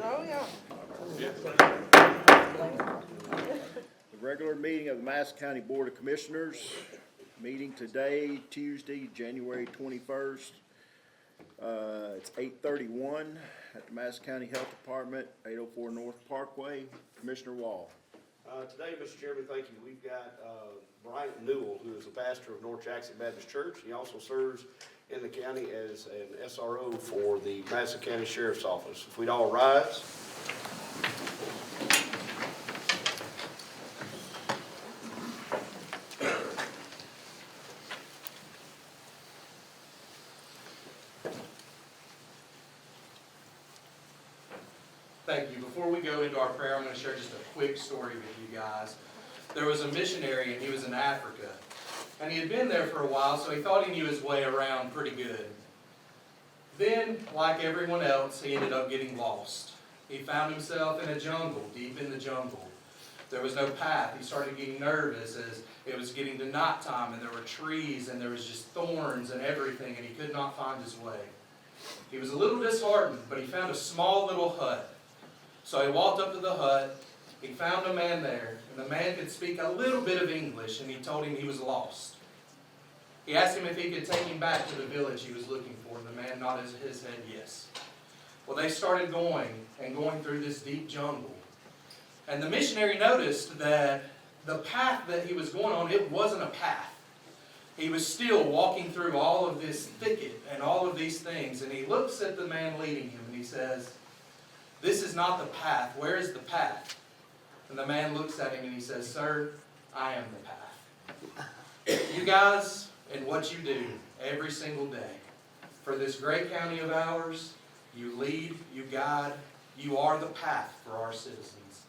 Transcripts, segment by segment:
Oh, yeah. The regular meeting of the Madison County Board of Commissioners, meeting today, Tuesday, January 21st. It's 8:31 at the Madison County Health Department, 804 North Parkway. Commissioner Wall. Today, Mr. Chairman, thank you. We've got Bryant Newell, who is a pastor of North Jackson-Madison Church. He also serves in the county as an SRO for the Madison County Sheriff's Office. If we'd all rise. Thank you. Before we go into our prayer, I'm going to share just a quick story with you guys. There was a missionary, and he was in Africa. And he had been there for a while, so he thought he knew his way around pretty good. Then, like everyone else, he ended up getting lost. He found himself in a jungle, deep in the jungle. There was no path. He started getting nervous as it was getting to nighttime, and there were trees, and there was just thorns and everything, and he could not find his way. He was a little disheartened, but he found a small little hut. So he walked up to the hut, he found a man there, and the man could speak a little bit of English, and he told him he was lost. He asked him if he could take him back to the village he was looking for, and the man nodded his head yes. Well, they started going through this deep jungle. And the missionary noticed that the path that he was going on, it wasn't a path. He was still walking through all of this thicket and all of these things, and he looks at the man leading him, and he says, "This is not the path. Where is the path?" And the man looks at him and he says, "Sir, I am the path." You guys, and what you do every single day for this great county of ours, you lead, you guide, you are the path for our citizens.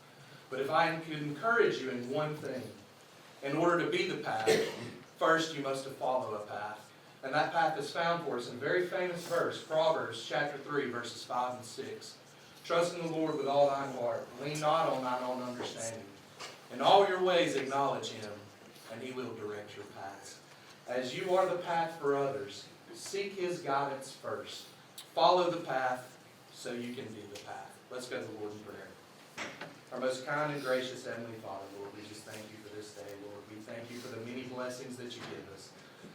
But if I could encourage you in one thing, in order to be the path, first you must follow a path. And that path is found for us in a very famous verse, Proverbs chapter 3, verses 5 and 6. Trust in the Lord with all thine heart. Lean not on thine own understanding. In all your ways acknowledge Him, and He will direct your paths. As you are the path for others, seek His guidance first. Follow the path so you can be the path. Let's go to the Lord in prayer. Our most kind and gracious Heavenly Father, Lord, we just thank you for this day, Lord. We thank you for the many blessings that you give us.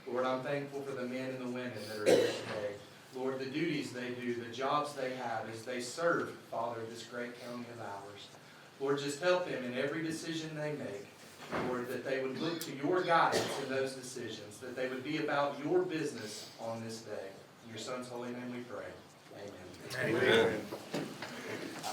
Lord, I'm thankful for the men and the women that are here today. Lord, the duties they do, the jobs they have as they serve, Father, this great county of ours. Lord, just help them in every decision they make. Lord, that they would look to your guidance in those decisions, that they would be about your business on this day. In your Son's holy name we pray. Amen. Amen.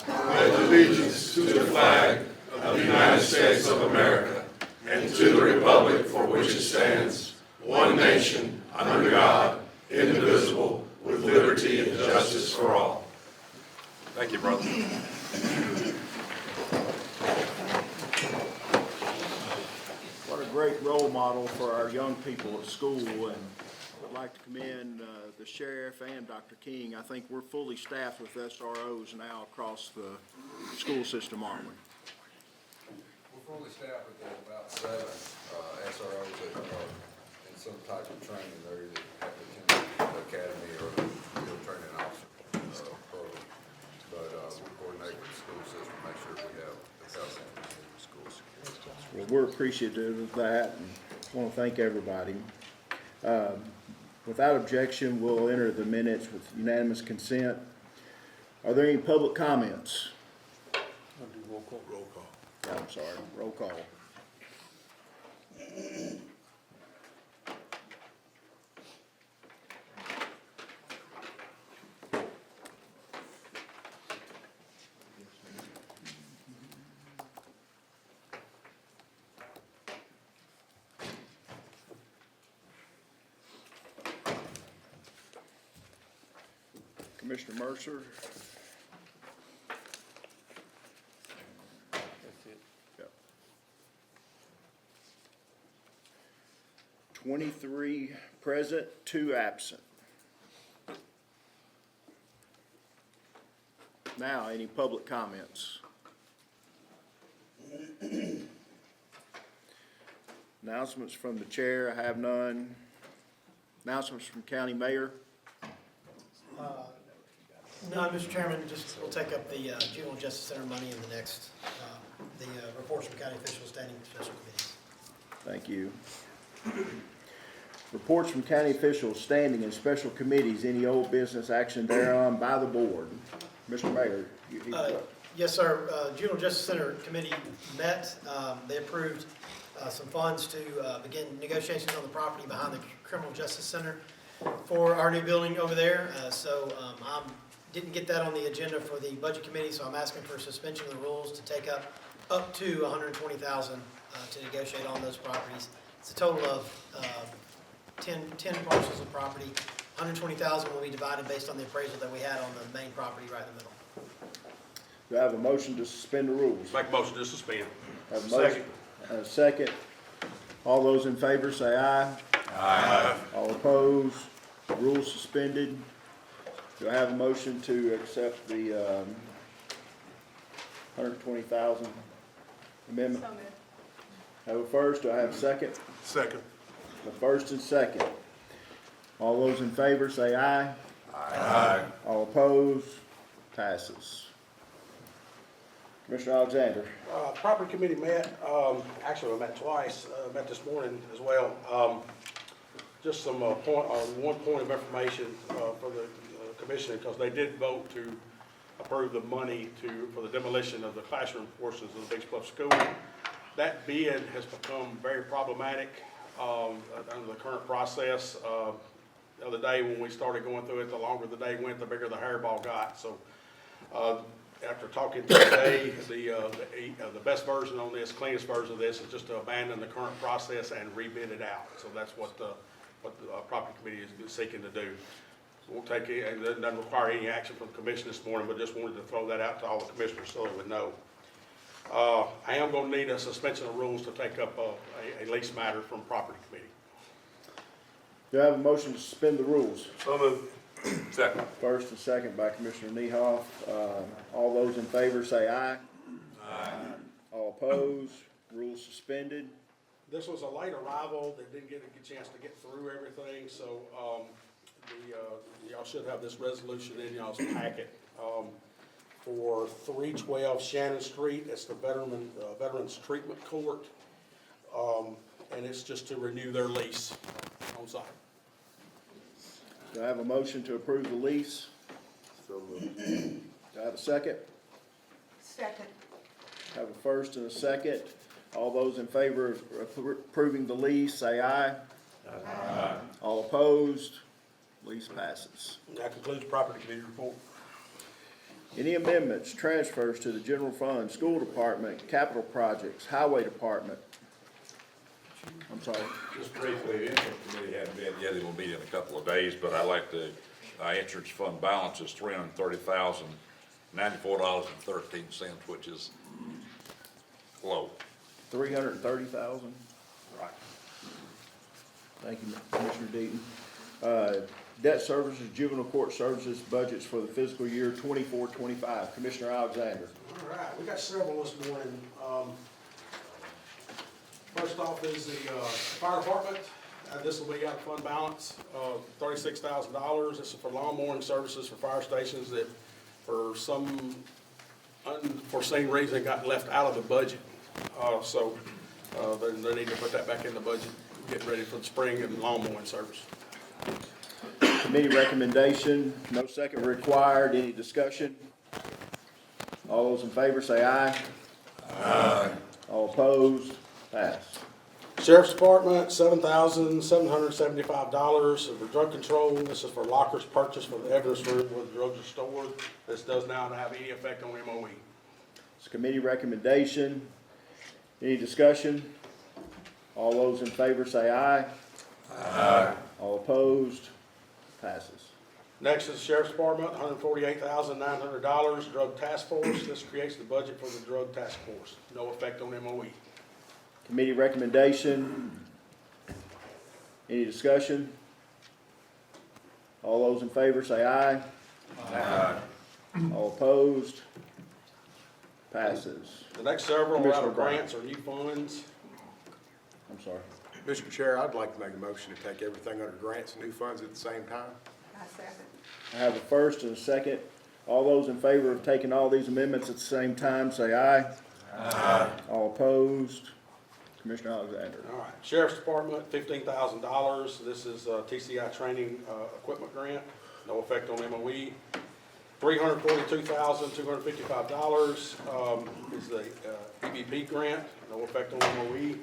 I pledge allegiance to the flag of the United States of America and to the republic for which it stands, one nation, under God, indivisible, with liberty and justice for all. Thank you, brother. What a great role model for our young people at school, and I'd like to commend the sheriff and Dr. King. I think we're fully staffed with SROs now across the school system, aren't we? We're fully staffed with about 7 SROs that are in some type of training. They're either have to attend the academy or the field training officer program. But we coordinate with the school system to make sure we have the best in the schools. Well, we're appreciative of that, and want to thank everybody. Without objection, we'll enter the minutes with unanimous consent. Are there any public comments? Roll call. Yeah, I'm sorry, roll call. Commissioner Mercer. That's it. Yep. 23 present, 2 absent. Now, any public comments? Announcements from the chair, I have none. Announcements from county mayor? No, Mr. Chairman, just, we'll take up the Juvenile Justice Center money in the next, the reports from county officials standing special committees. Thank you. Reports from county officials standing in special committees, any old business action thereon by the board. Mr. Mayor, Yes, sir. Juvenile Justice Center Committee met. They approved some funds to begin negotiations on the property behind the Criminal Justice Center for our new building over there. I didn't get that on the agenda for the budget committee, so I'm asking for suspension of the rules to take up to $120,000 to negotiate on those properties. It's a total of 10 parcels of property. $120,000 will be divided based on the appraisal that we had on the main property right in the middle. do I have a motion to suspend the rules? Make a motion to suspend. Have a motion and a second. All those in favor say aye. Aye. All opposed, rules suspended. Do I have a motion to accept the 120,000 amendment? Have a first, do I have a second? Second. The first and second. All those in favor say aye. Aye. All opposed, passes. Commissioner Alexander. Property committee met, actually we met twice, met this morning as well. Just some one point of information for the commission, because they did vote to approve the money for the demolition of the classroom portions of the Big Bluff School. That bid has become very problematic under the current process. The other day when we started going through it, the longer the day went, the bigger the hairball got. So after talking today, the best version on this, cleanest version of this, is just to abandon the current process and rebid it out. So that's what the property committee is seeking to do. Won't take it, and it doesn't require any action from the commission this morning, but just wanted to throw that out to all the commissioners so they would know. I am going to need a suspension of rules to take up a lease matter from property committee. Do I have a motion to suspend the rules? So moved. Second. First and second by Commissioner Niehoff. All those in favor say aye. Aye. All opposed, rules suspended. This was a late arrival. They didn't get a chance to get through everything, so y'all should have this resolution in y'all's packet. For 312 Shannon Street, it's the Veterans Treatment Court, and it's just to renew their lease on site. Do I have a motion to approve the lease? So moved. Do I have a second? Second. Have a first and a second. All those in favor of approving the lease, say aye. Aye. All opposed, lease passes. That concludes the property committee report. Any amendments, transfers to the general fund, school department, capital projects, highway department? I'm sorry. Just briefly, the entrance committee hadn't met yet, it will meet in a couple of days, but I like the, entrance fund balance is $330,094.13, which is low. 330,000? Right. Thank you, Commissioner Deaton. Debt services, juvenile court services budgets for the fiscal year 24-25. Commissioner Alexander. All right, we got several this morning. First off is the fire department. This will be out of fund balance, $36,000. This is for lawn mowing services for fire stations that for some unforeseen reason got left out of the budget. So they need to put that back in the budget, getting ready for the spring and lawn mowing service. Committee recommendation, no second required. Any discussion? All those in favor say aye. Aye. All opposed? Pass. Sheriff's Department, $7,775 for drug control. This is for lockers purchased for the evidence room where the drugs are stored. This does not have any effect on MOE. It's committee recommendation. Any discussion? All those in favor say aye. Aye. All opposed? Passes. Next is Sheriff's Department, $148,900 drug task force. This creates the budget for the drug task force. No effect on MOE. Committee recommendation. Any discussion? All those in favor say aye. Aye. All opposed? Passes. The next several are out Commissioner of Brown. grants or new funds. I'm sorry. Mr. Chair, I'd like to make a motion to take everything under grants and new funds at the same time. I second. I have a first and a second All those in favor of taking all these amendments at the same time, say aye. Aye. All opposed? Commissioner Alexander. All right, Sheriff's Department, $15,000. This is TCI training equipment grant, no effect on MOE. $342,255 is the EBP grant, no effect on MOE.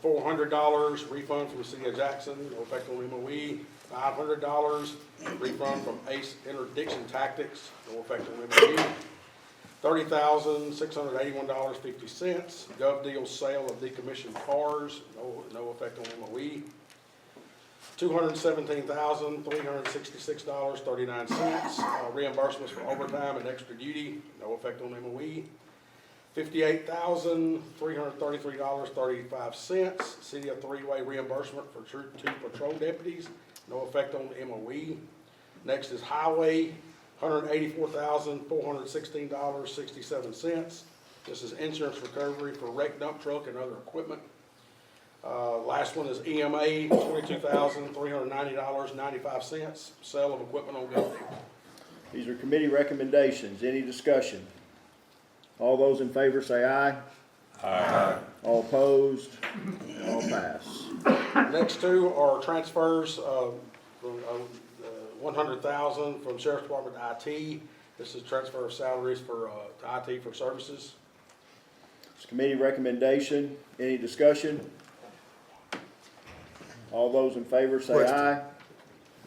$400 refund from the city of Jackson, no effect on MOE. $500 refund from ACE Interdiction Tactics, no effect on MOE. $30,681.50. Gov Deals sale of decommissioned cars, no effect on MOE. $217,366.39. Reimbursements for overtime and extra duty, no effect on MOE. $58,333.35. City of Three-Way reimbursement for two patrol deputies, no effect on MOE. Next is Highway, $184,416.67. This is insurance recovery for wrecked dump truck and other equipment. Last one is EMA, $22,390.95. Sale of equipment on Gov Deals. These are committee recommendations. Any discussion? All those in favor say aye. Aye. All opposed? All pass. Next two are transfers of $100,000 from Sheriff's Department to IT. This is transfer of salaries for to IT for services. It's committee recommendation. Any discussion? All those in favor say Question. aye.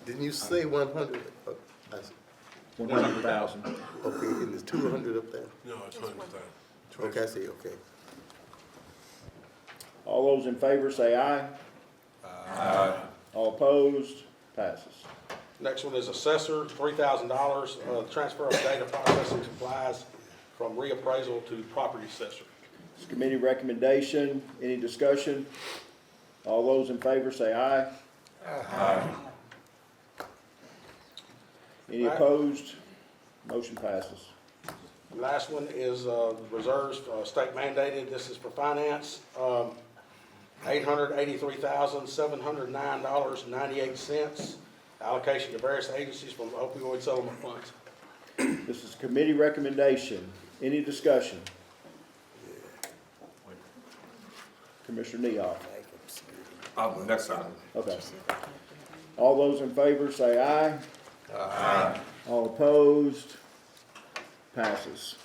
Didn't you say 100? 100,000. Okay, and there's 200 up there? No, it's 100,000. Okay, I see, okay. All those in favor say aye. Aye. All opposed? Passes. Next one is assessor, $3,000, transfer of data processing supplies from reappraisal to property assessor. It's committee recommendation. Any discussion? All those in favor say aye. Aye. Any opposed? Motion passes. Last one is reserves, state mandated. This is for finance. $883,709.98. Allocation to various agencies from opioid settlement funds. This is committee recommendation. Any discussion? Commissioner Neoff. Next item. Okay. All those in favor say aye. Aye. All opposed? Passes.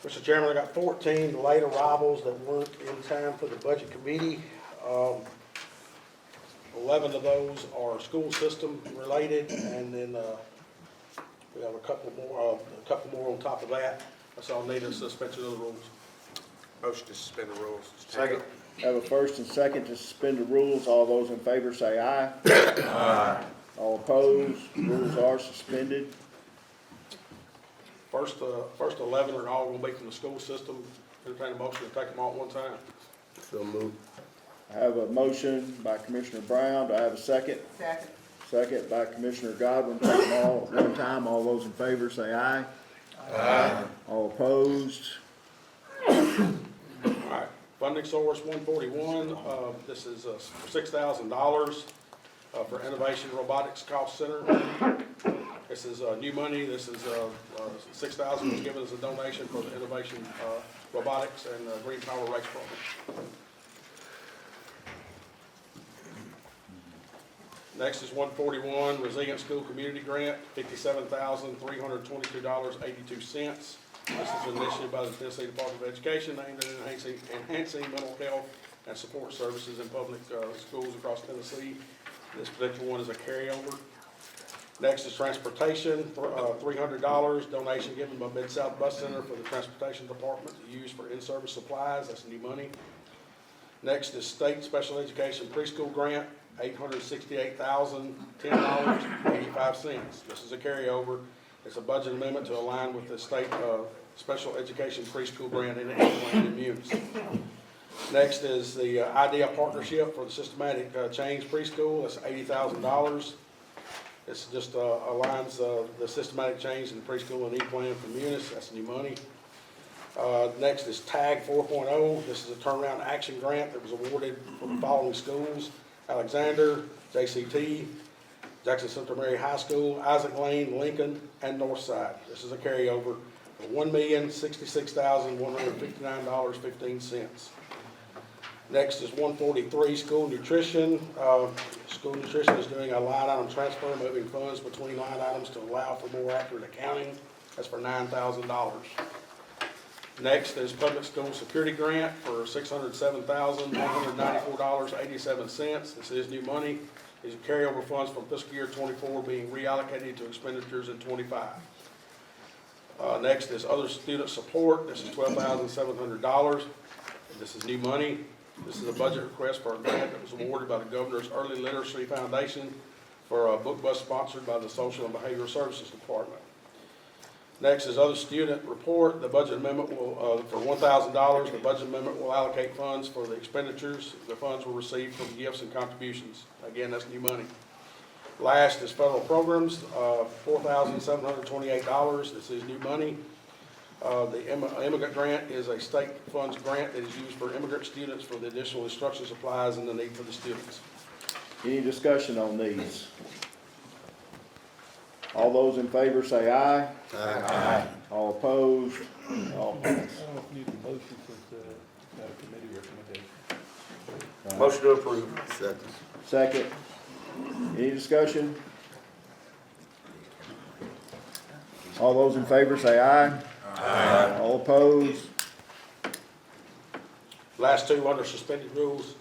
Mr. Chairman, I got 14 late arrivals that weren't in time for the budget committee. 11 of those are school system related, and then we have a couple more on top of that. That's all needed, suspension of the rules. Motion to suspend the rules. Second. Have a first and second to suspend the rules. All those in favor say aye. Aye. All opposed? Rules are suspended. First 11 are all going to be from the school system. Entertain a motion to take them all at one time. So move. I have a motion by Commissioner Brown. Do I have a second? Second. Second by Commissioner Godwin. Take them all at one time. All those in favor say aye. Aye. All opposed? All right, funding source 141, this is $6,000 for Innovation Robotics Cost Center. This is new money. This is $6,000 was given as a donation for the Innovation Robotics and Green Power Race Program. Next is 141, Resilient School Community Grant, $57,322.82. This is an initiative by the Tennessee Department of Education aimed at enhancing mental health and support services in public schools across Tennessee. This particular one is a carryover. Next is transportation, $300, donation given by Mid-South Bus Center for the Transportation Department to use for in-service supplies. That's new money. Next is state special education preschool grant, $868,010.85. This is a carryover. It's a budget amendment to align with the state special education preschool grant in Munis. Next is the IDEA partnership for the systematic change preschool. That's $80,000. This just aligns the systematic change in the preschool and E-plan for Munis. That's new money. Next is TAG 4.0. This is a turnaround action grant that was awarded for the following schools: Alexander, JCT, Jackson Central Mary High School, Isaac Lane, Lincoln, and North Side. This is a carryover of $1,066,159.15. Next is 143, school nutrition. School nutrition is doing a line item transfer, moving funds between line items to allow for more accurate accounting. That's for $9,000. Next is public school security grant for $607,194.87. This is new money. These are carryover funds from fiscal year '24 being reallocated to expenditures in '25. Next is other student support. This is $12,700. This is new money. This is a budget request for a grant that was awarded by the Governor's Early Literacy Foundation for a book bus sponsored by the Social and Behavioral Services Department. Next is other student report. The budget amendment will, for $1,000, the budget amendment will allocate funds for the expenditures. The funds were received from gifts and contributions. Again, that's new money. Last is federal programs, $4,728. This is new money. The immigrant grant is a state funds grant that is used for immigrant students for the additional instruction supplies and the need for the students. Any discussion on these? All those in favor say aye. Aye. All opposed? All passed. I don't know if you need a motion since, not a committee recommendation. Motion to approve. Second. Second. Any discussion? All those in favor say aye. Aye. All opposed? Last two under suspended rules.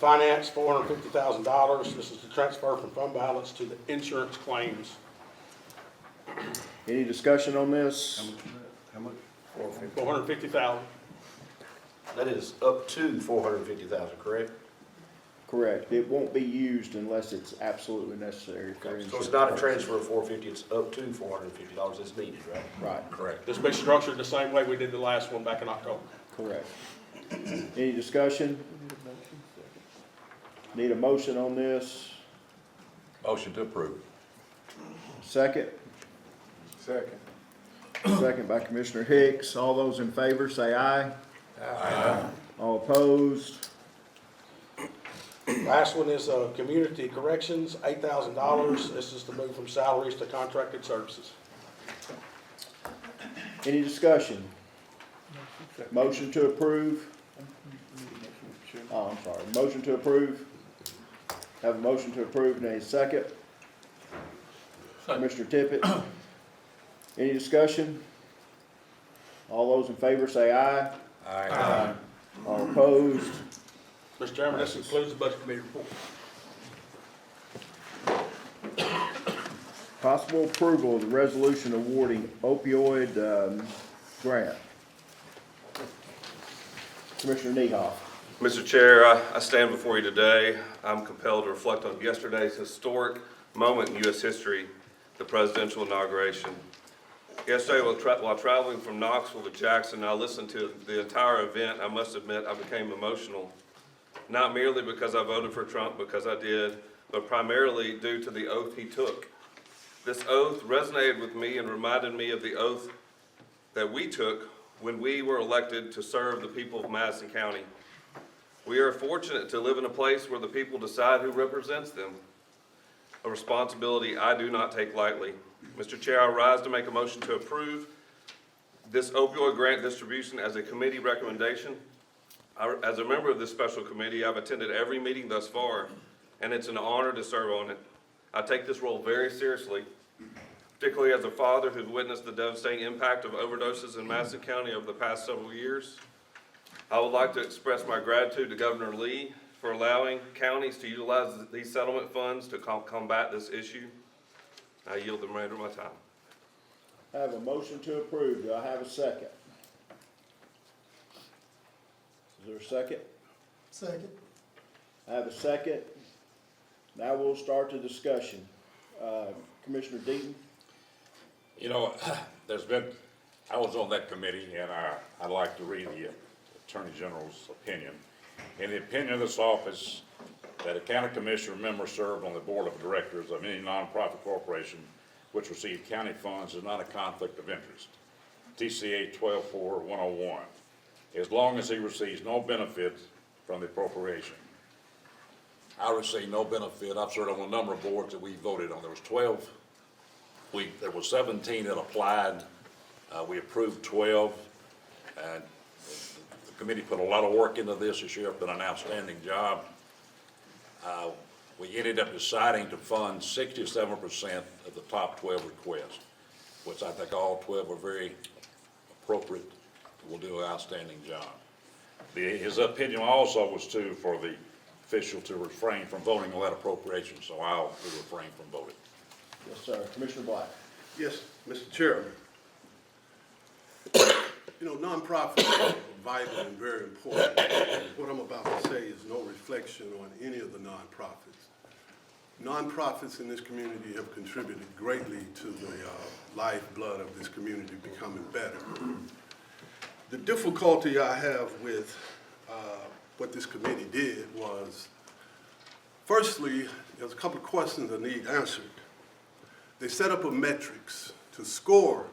Finance, $450,000. This is the transfer from fund balance to the insurance claims. Any discussion on this? How much? $450,000. That is up to 450,000, correct? Correct. It won't be used unless it's absolutely necessary for So insurance. it's not a transfer of 450, it's up to $450 as needed, right? Right, Correct. This will be structured the same way we did the last one back in October. correct. Any discussion? Need a motion on this? Motion to approve. Second? Second. Second by Commissioner Hicks. All those in favor say aye. Aye. All opposed? Last one is community corrections, $8,000. This is to move from salaries to contracted services. Any discussion? Motion to approve? Oh, I'm sorry. Motion to approve? Have a motion to approve, and a second. Commissioner Tippett? Any discussion? All those in favor say aye. Aye. All opposed? Mr. Chairman, this concludes the budget committee report. Possible approval of the resolution awarding opioid grant. Commissioner Nehoff. Mr. Chair, I stand before you today. I'm compelled to reflect on yesterday's historic moment in U.S. history, the presidential inauguration. Yesterday, while traveling from Knoxville to Jackson, I listened to the entire event. I must admit, I became emotional, not merely because I voted for Trump, because I did, but primarily due to the oath he took. This oath resonated with me and reminded me of the oath that we took when we were elected to serve the people of Madison County. We are fortunate to live in a place where the people decide who represents them, a responsibility I do not take lightly. Mr. Chair, I rise to make a motion to approve this opioid grant distribution as a committee recommendation. As a member of this special committee, I've attended every meeting thus far, and it's an honor to serve on it. I take this role very seriously, particularly as a father who's witnessed the devastating impact of overdoses in Madison County over the past several years. I would like to express my gratitude to Governor Lee for allowing counties to utilize these settlement funds to combat this issue. I yield the remainder of my time. I have a motion to approve. Do I have a second? Is there a second? Second. I have a second. Now we'll start the discussion. Commissioner Deaton? You know, I was on that committee, and I'd like to read the Attorney General's opinion. In the opinion of this office, that a county commissioner member served on the board of directors of any nonprofit corporation which received county funds is not a conflict of interest. TCA 1241, as long as he receives no benefit from the appropriation. I received no benefit. I've served on a number of boards that we voted on. There was 12. There was 17 that applied. We approved 12. And the committee put a lot of work into this. The sheriff did an outstanding job. We ended up deciding to fund 67% of the top 12 requests, which I think all 12 are very appropriate. Will do an outstanding job. His opinion also was for the official to refrain from voting on that appropriation, so I'll refrain from voting. Yes, sir. Commissioner Black. Yes, Mr. Chairman. You know, nonprofits are vital and very important. What I'm about to say is no reflection on any of the nonprofits. Nonprofits in this community have contributed greatly to the lifeblood of this community becoming better. The difficulty I have with what this committee did was, firstly, there's a couple of questions that need answered. They set up a metrics to score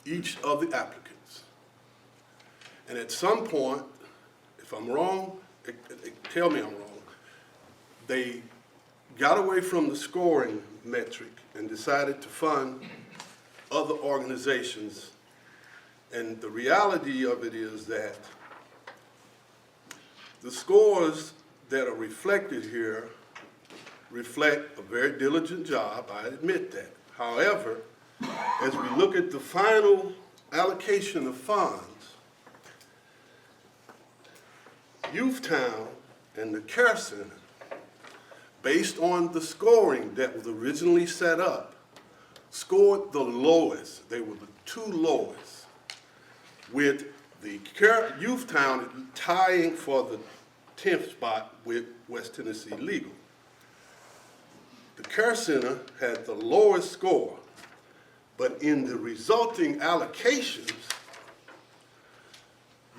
each of the applicants. And at some point, if I'm wrong, tell me I'm wrong, they got away from the scoring metric and decided to fund other organizations. And the reality of it is that the scores that are reflected here reflect a very diligent job, I admit that. However, as we look at the final allocation of funds, Youthtown and the Care Center, based on the scoring that was originally set up, scored the lowest. They were the two lowest, with the Youthtown tying for the 10th spot with West Tennessee Legal. The Care Center had the lowest score, but in the resulting allocations,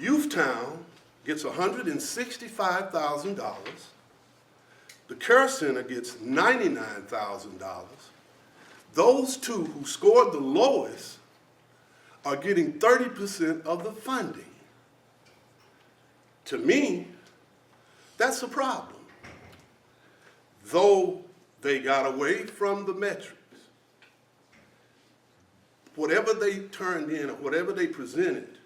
Youthtown gets $165,000. The Care Center gets $99,000. Those two who scored the lowest are getting 30% of the funding. To me, that's a problem. Though they got away from the metrics, whatever they turned in or whatever they presented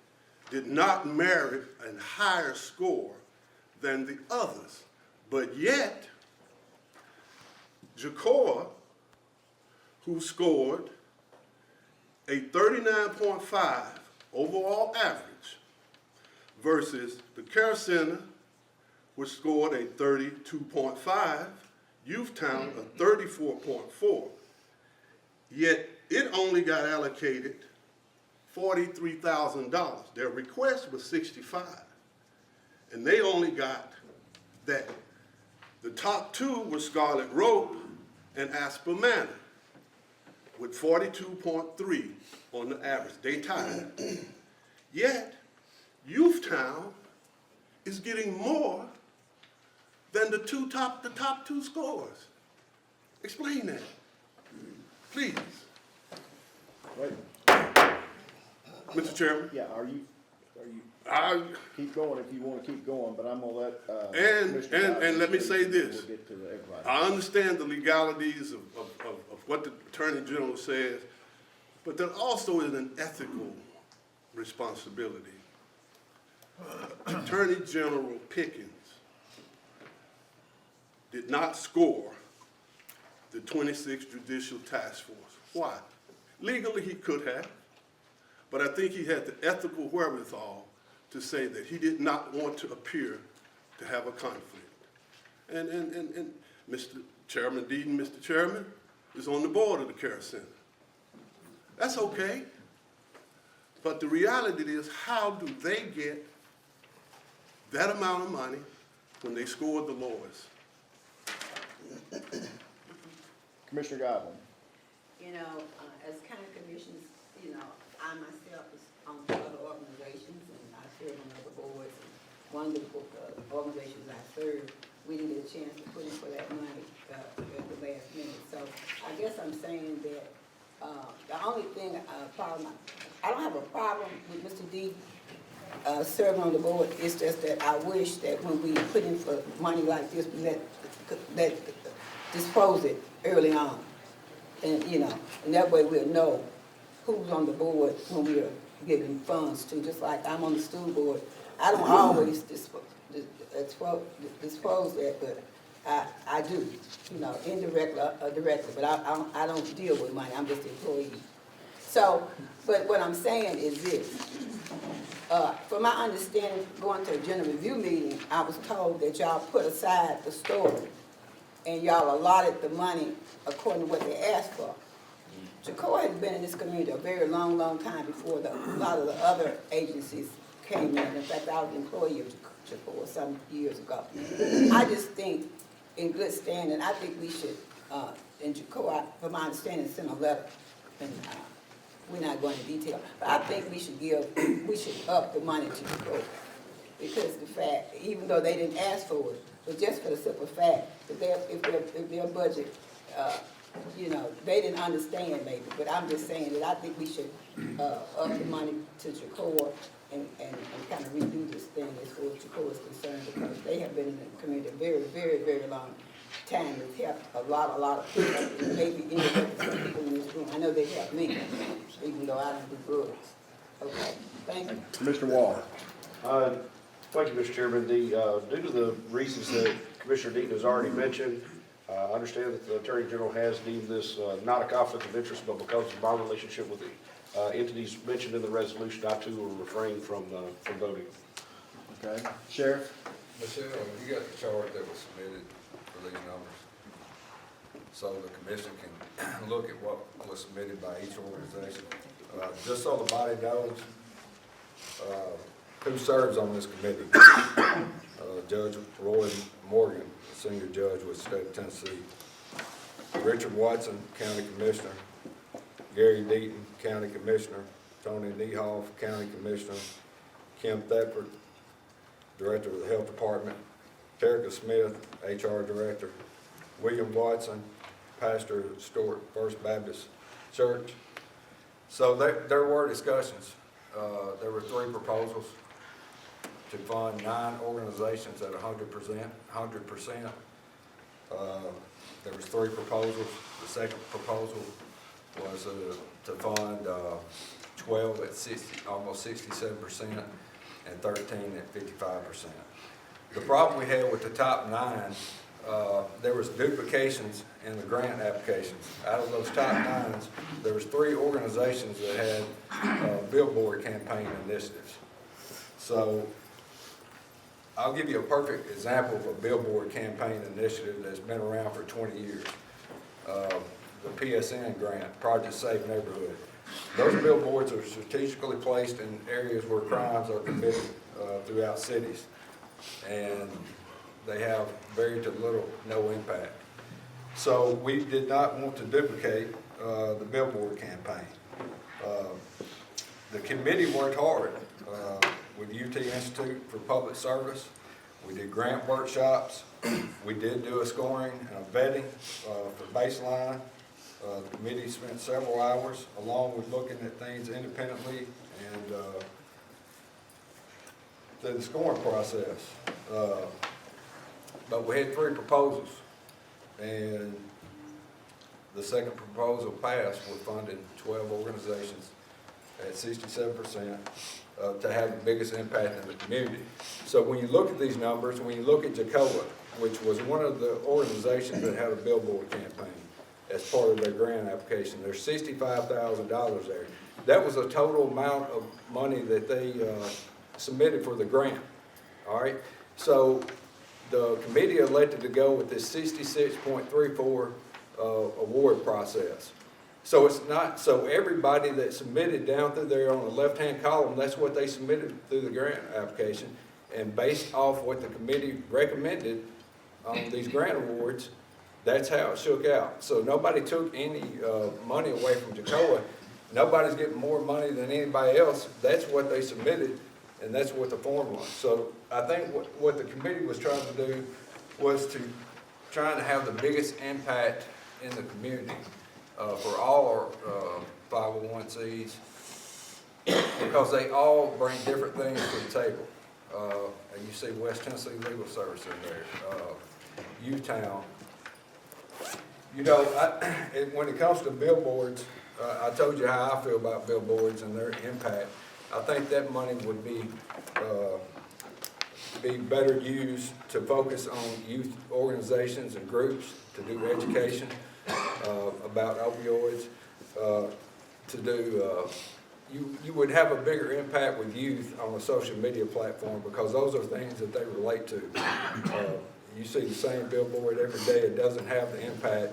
did not merit a higher score than the others. But yet, Jacoa, who scored a 39.5 overall average, versus the Care Center, which scored a 32.5, Youthtown a 34.4. Yet it only got allocated $43,000. Their request was $65,000, and they only got that. The top two were Scarlet Road and Asper Manor, with 42.3 on the average. They tied. Yet, Youthtown is getting more than the top two scores. Explain that, please. Wait, Mr. Chairman. yeah, are you, I, keep going if you want to keep going, but I'm gonna let, and let me say this. We'll get to everybody. I understand the legalities of what the Attorney General says, but there also is an ethical responsibility. Attorney General Pickens did not score the 26th Judicial Task Force. Why? Legally, he could have, but I think he had the ethical wherewithal to say that he did not want to appear to have a conflict. And Mr. Chairman Deaton, Mr. Chairman, is on the board of the Care Center. That's okay. But the reality is, how do they get that amount of money when they scored the lowest? Commissioner Godwin. You know, as county commissions, you know, I myself is on other organizations and I serve on other boards. And one of the organizations I serve, we didn't get a chance to put in for that money at the last minute. So I guess I'm saying that the only thing, I don't have a problem with Mr. D serving on the board. It's just that I wish that when we put in for money like this, we let dispose it early on. And, you know, and that way we'll know who's on the board when we are giving funds to, just like I'm on the school board. I don't always dispose that, but I do, you know, indirectly or directly, but I don't deal with money, I'm just an employee. So, but what I'm saying is this, from my understanding, going to a general review meeting, I was told that y'all put aside the story and y'all allotted the money according to what they asked for. Jacoa has been in this community a very long, long time before a lot of the other agencies came in. In fact, I was an employee of Jacoa some years ago. I just think, in good standing, I think we should, in Jacoa, from my understanding, send a letter. And we're not going into detail, but I think we should up the money to Jacoa. Because the fact, even though they didn't ask for it, but just for the simple fact that if their budget, you know, they didn't understand maybe, but I'm just saying that I think we should up the money to Jacoa and kind of redo this thing as far as Jacoa is concerned, because they have been in the community a very, very, very long time. They've helped a lot of people, and maybe even some people in this room. I know they helped me, even though I don't do drugs. Okay, thank you. Mr. Wall. Thank you, Mr. Chairman. Due to the reasons that Commissioner Deaton has already mentioned, I understand that the Attorney General has deemed this not a conflict of interest, but because of my relationship with the entities mentioned in the resolution, I too will refrain from voting. Okay. Sheriff? Michelle, you got the chart that was submitted for these numbers, so the commission can look at what was submitted by each organization. Just so the body knows who serves on this committee. Judge Roy Morgan, senior judge with the state of Tennessee. Richard Watson, county commissioner. Gary Deaton, county commissioner. Tony Niehoff, county commissioner. Kim Thetford, director of the health department. Terica Smith, HR director. William Watson, pastor of Stuart First Baptist Church. So there were discussions. There were 3 proposals to fund 9 organizations at 100%. There was 3 proposals. The second proposal was to fund 12 at 60, almost 67%, and 13 at 55%. The problem we had with the top 9, there was duplications in the grant applications. Out of those top 9s, there was 3 organizations that had billboard campaign initiatives. So I'll give you a perfect example of a billboard campaign initiative that's been around for 20 years. The PSN grant, Project Safe Neighborhood. Those billboards are strategically placed in areas where crimes are committed throughout cities. And they have very to little, no impact. So we did not want to duplicate the billboard campaign. The committee worked hard with UT Institute for Public Service. We did grant workshops. We did do a scoring and a vetting for baseline. The committee spent several hours along with looking at things independently and through the scoring process. But we had 3 proposals, and the second proposal passed. We're funding 12 organizations at 67% to have the biggest impact in the community. So when you look at these numbers, when you look at Jacoa, which was one of the organizations that had a billboard campaign as part of their grant application, there's $65,000 there. That was a total amount of money that they submitted for the grant, all right? So the committee elected to go with this 66.34 award process. So it's not, so everybody that submitted down through there on the left-hand column, that's what they submitted through the grant application. And based off what the committee recommended on these grant awards, that's how it shook out. So nobody took any money away from Jacoa. Nobody's getting more money than anybody else. That's what they submitted, and that's what the form was. So I think what the committee was trying to do was trying to have the biggest impact in the community for all our 501Cs because they all bring different things to the table. And you see West Tennessee Legal Service in there, U-Town. You know, when it comes to billboards, I told you how I feel about billboards and their impact. I think that money would be better used to focus on youth organizations and groups to do education about opioids, you would have a bigger impact with youth on a social media platform because those are things that they relate to. You see the same billboard every day. It doesn't have the impact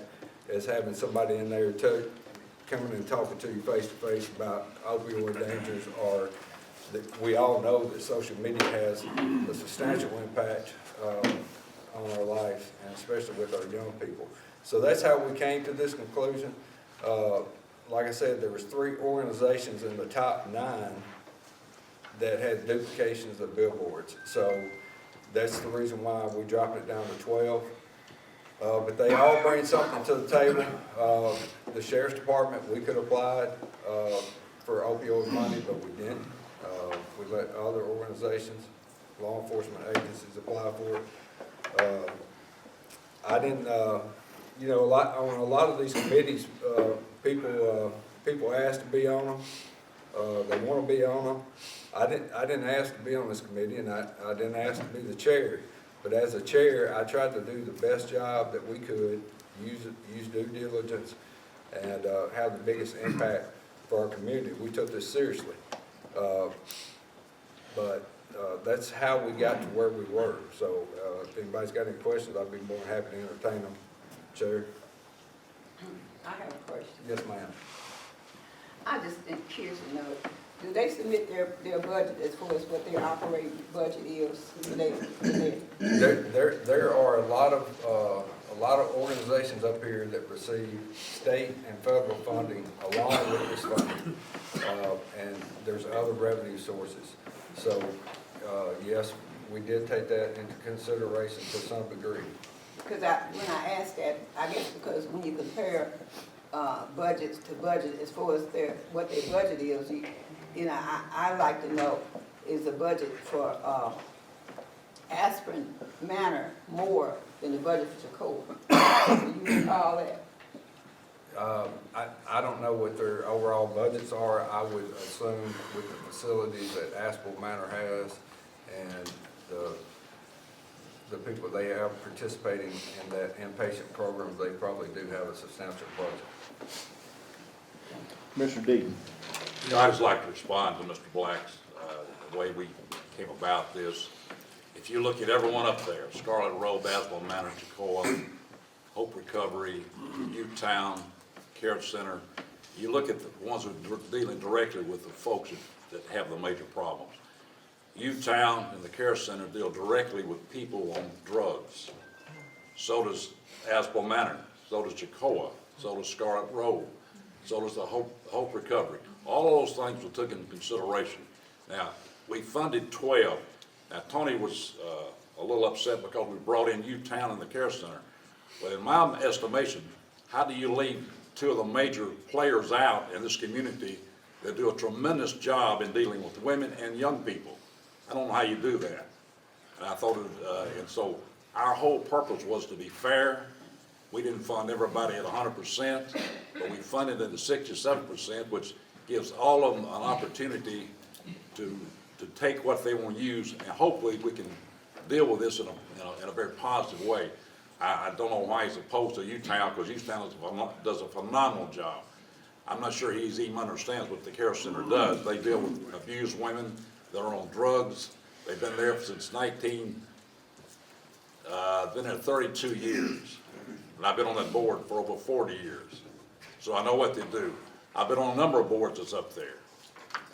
as having somebody in there coming and talking to you face to face about opioid dangers, or that we all know that social media has a substantial impact on our lives, and especially with our young people. So that's how we came to this conclusion. Like I said, there was 3 organizations in the top 9 that had duplications of billboards. So that's the reason why we dropped it down to 12. But they all bring something to the table. The Sheriff's Department, we could apply for opioid money, but we didn't. We let other organizations, law enforcement agencies apply for it. I didn't, you know, on a lot of these committees, people ask to be on them. They want to be on them. I didn't ask to be on this committee, and I didn't ask to be the chair. But as a chair, I tried to do the best job that we could, use due diligence, and have the biggest impact for our community. We took this seriously. But that's how we got to where we were. So if anybody's got any questions, I'd be more than happy to entertain them. Chair? I have a question. Yes, ma'am. I just am curious to know, do they submit their budget as far as what their operating budget is? There are a lot of organizations up here that receive state and federal funding along with this funding, and there's other revenue sources. So, yes, we did take that into consideration to some degree. Because when I asked that, I guess because when you compare budgets to budget as far as what their budget is, you know, I like to know, is the budget for Aspen Manor more than the budget for Jacoba? Do you recall that? I don't know what their overall budgets are. I would assume with the facilities that Aspen Manor has and the people they have participating in that inpatient program, they probably do have a substantial budget. Commissioner Deaton. You know, I'd just like to respond to Mr. Black's, the way we came about this. If you look at everyone up there, Scarlet Road, Aspen Manor, Toccoa, Hope Recovery, U-Town, Care Center, you look at the ones who are dealing directly with the folks that have the major problems. U-Town and the Care Center deal directly with people on drugs. So does Aspen Manor, so does Toccoa, so does Scarlet Road, so does the Hope Recovery. All of those things were taken into consideration. Now, we funded 12. Now, Tony was a little upset because we brought in U-Town and the Care Center. But in my estimation, how do you leave 2 of the major players out in this community that do a tremendous job in dealing with women and young people? I don't know how you do that. And I thought, and so our whole purpose was to be fair. We didn't fund everybody at 100%, but we funded at the 67%, which gives all of them an opportunity to take what they want to use, and hopefully we can deal with this in a very positive way. I don't know why he's opposed to U-Town, because U-Town does a phenomenal job. I'm not sure he even understands what the Care Center does. They deal with abused women that are on drugs. They've been there since been there 32 years. And I've been on that board for over 40 years. So I know what they do. I've been on a number of boards that's up there.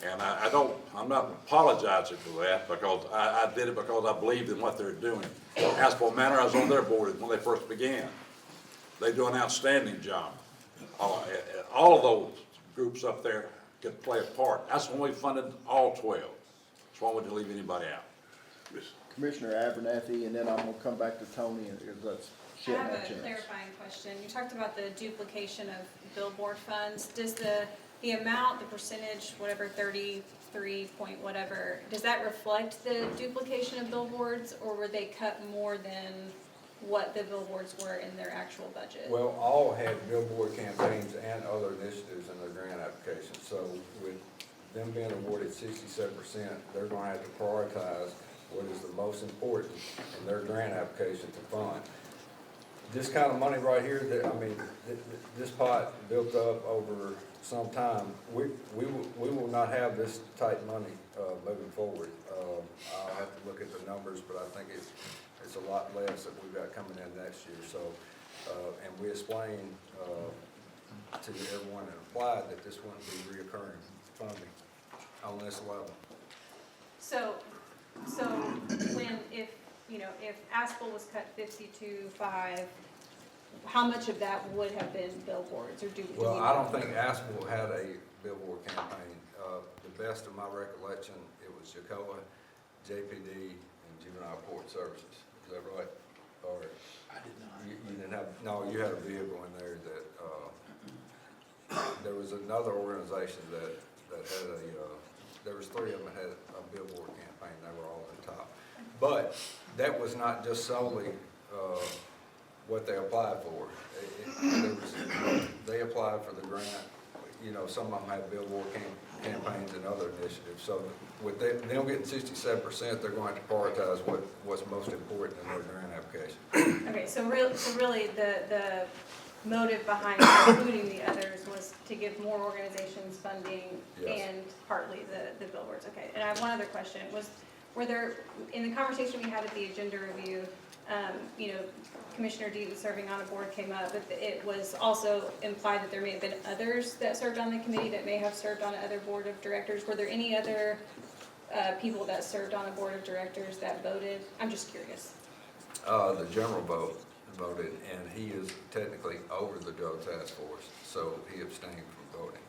And I'm not apologizing for that, because I did it because I believed in what they're doing. Aspen Manor, I was on their board when they first began. They do an outstanding job. All of those groups up there could play a part. That's when we funded all 12. That's why we didn't leave anybody out. Commissioner Abernathy, and then I'm going to come back to Tony, and let's I share have my a chance. clarifying question. You talked about the duplication of billboard funds. Does the amount, the percentage, whatever, 30, 3 point whatever, does that reflect the duplication of billboards, or were they cut more than what the billboards were in their actual budget? Well, all had billboard campaigns and other initiatives in their grant applications, so with them being awarded 67%, they're gonna have to prioritize what is the most important in their grant application to fund. This kind of money right here, this pot built up over some time, we will not have this tight money, moving forward. I'll have to look at the numbers, but I think it's a lot less that we've got coming in next year, so, and we explained, to everyone that applied that this wouldn't be reoccurring funding on this level. So when, if ASPL was cut 52.5, how much of that would have been billboards, or do we? Well, I don't think ASPL had a billboard campaign. The best of my recollection, it was Jacoa, JPD, and Juvenile Court Services. Is that right? Or I did not. you didn't have, no, you had a vehicle in there that, there was another organization that had there was 3 of them that had a billboard campaign. They were all at the top. But that was not just solely, what they applied for. They applied for the grant, some of them had billboard campaigns and other initiatives. So with them getting 67%, they're going to prioritize what's most important in their grant application. Okay, so really the motive behind including the others was to give more organizations funding. Yes. And partly the billboards. Okay, and I have one other question. Were there, in the conversation we had at the agenda review, Commissioner Deaton serving on a board came up, but it was also implied that there may have been others that served on the committee that may have served on other board of directors. Were there any other people that served on a board of directors that voted? I'm just curious. The general voted, and he is technically over the drug task force, so he abstained from voting.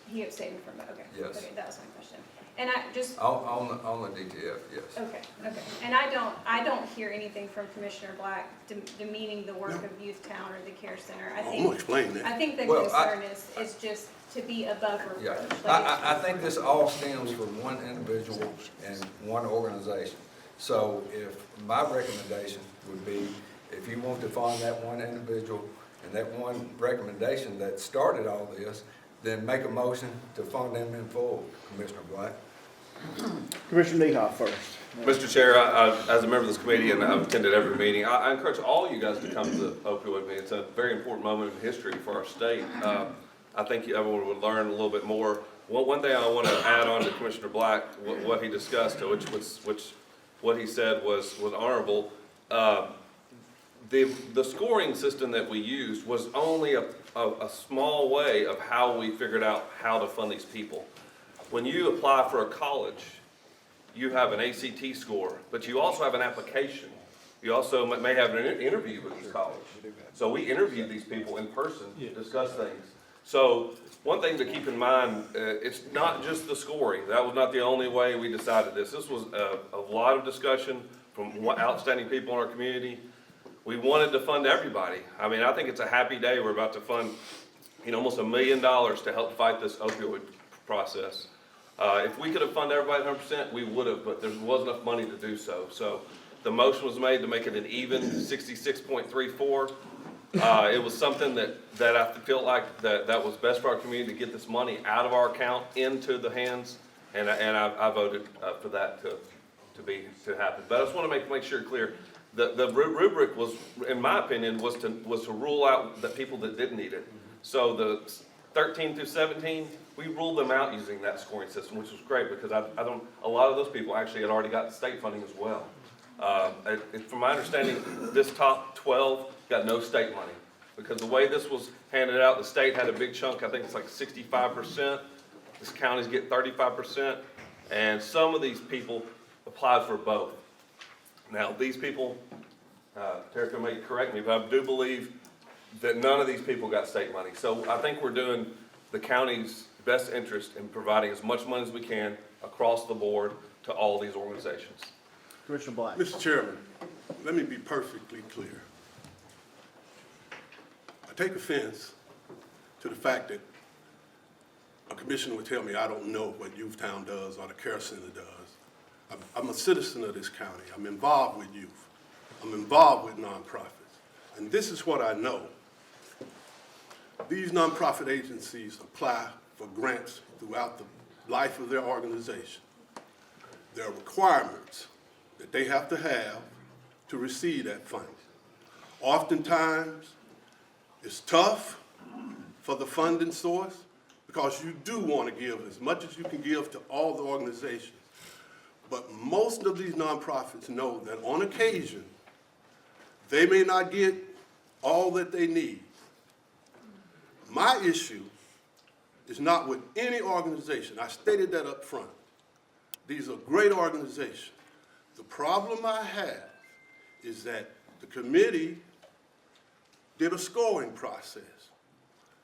He abstained from it, okay. Yes. Okay, that was my question. And I just, On the DTF, yes. okay. And I don't hear anything from Commissioner Black demeaning the work of Youth Town or the Care Center. I'm gonna explain that. I think the Well, concern is just to be above Yeah, reproach. I think this all stems from one individual and one organization. So if my recommendation would be, if you want to fund that one individual and that one recommendation that started all this, then make a motion to fund them in full, Commissioner Black. Commissioner Nehoff first. Mr. Chair, as a member of this committee, and I've attended every meeting, I encourage all you guys to come to the opioid meeting. It's a very important moment in history for our state. I think everyone would learn a little bit more. One thing I want to add on to Commissioner Black, what he discussed, which what he said was honorable. The scoring system that we used was only a small way of how we figured out how to fund these people. When you apply for a college, you have an ACT score, but you also have an application. You also may have an interview with this college. So we interviewed these people in person, discuss things. So one thing to keep in mind, it's not just the scoring. That was not the only way we decided this. This was a lot of discussion from outstanding people in our community. We wanted to fund everybody. I mean, I think it's a happy day. We're about to fund, almost $1 million to help fight this opioid process. If we could have funded everybody 100%, we would have, but there wasn't enough money to do so. So the motion was made to make it an even 66.34. It was something that I feel like that was best for our community to get this money out of our account into the hands, and I voted for that to happen. But I just want to make sure clear. The rubric was, in my opinion, was to rule out the people that didn't need it. So the 13 through 17, we ruled them out using that scoring system, which was great because a lot of those people actually had already got state funding as well. From my understanding, this top 12 got no state money because the way this was handed out, the state had a big chunk. I think it's like 65%. This counties get 35%, and some of these people applied for both. Now, these people, Terica may correct me, but I do believe that none of these people got state money. So I think we're doing the county's best interest in providing as much money as we can across the board to all these organizations. Commissioner Black. Mr. Chairman, let me be perfectly clear. I take offense to the fact that a commissioner would tell me I don't know what Youthtown does or the Care Center does. I'm a citizen of this county. I'm involved with youth. I'm involved with nonprofits. And this is what I know. These nonprofit agencies apply for grants throughout the life of their organization. There are requirements that they have to receive that funding. Oftentimes, it's tough for the funding source because you do want to give as much as you can give to all the organizations. But most of these nonprofits know that on occasion, they may not get all that they need. My issue is not with any organization. I stated that up front. These are great organizations. The problem I have is that the committee did a scoring process.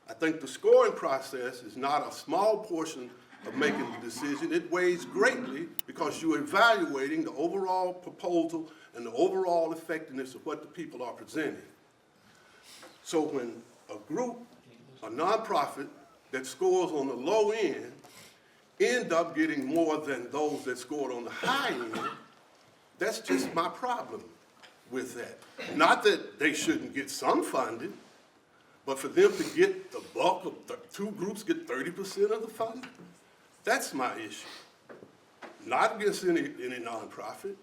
I think the scoring process is not a small portion of making the decision. It weighs greatly because you're evaluating the overall proposal and the overall effectiveness of what the people are presenting. So when a group, a nonprofit that scores on the low end end up getting more than those that scored on the high end, that's just my problem with that. Not that they shouldn't get some funding, but for them to get the bulk of two groups get 30% of the funding, that's my issue. Not against any nonprofit.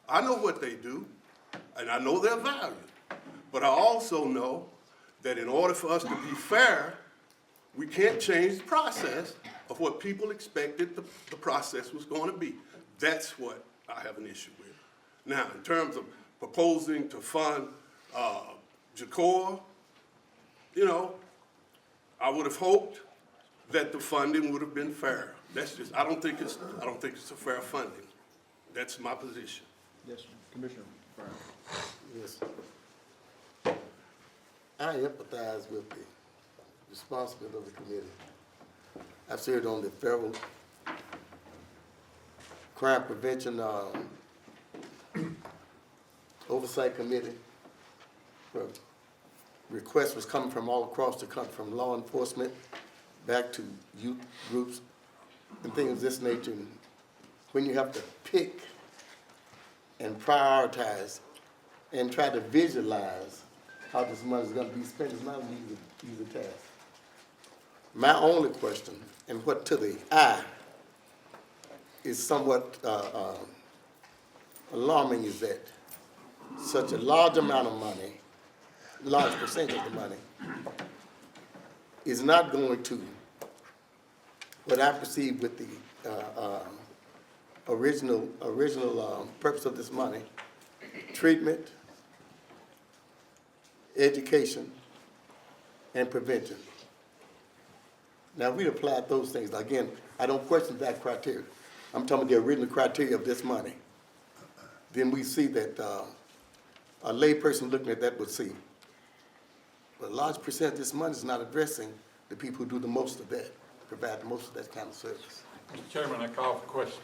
I know what they do, and I know their value. But I also know that in order for us to be fair, we can't change the process of what people expected the process was going to be. That's what I have an issue with. Now, in terms of proposing to fund JACOR, you know, I would have hoped that the funding would have been fair. That's just, I don't think it's a fair funding. That's my position. Yes, Commissioner Brown. Yes. I empathize with the responsibility of the committee. I've served on the Federal Crime Prevention Oversight Committee, where requests was coming from all across the country, from law enforcement back to youth groups and things of this nature. And when you have to pick and prioritize and try to visualize how this money is going to be spent, is not an easy task. My only question, and what to the eye is somewhat alarming, is that such a large amount of money, large percentage of the money, is not going to what I perceive with the original purpose of this money: treatment, education, and prevention. Now, we applied those things. Again, I don't question that criteria. I'm talking about the original criteria of this money. Then we see that a layperson looking at that would see. But a large percent of this money is not addressing the people who do the most of that, provide the most of that kind of service. Mr. Chairman, I call for question.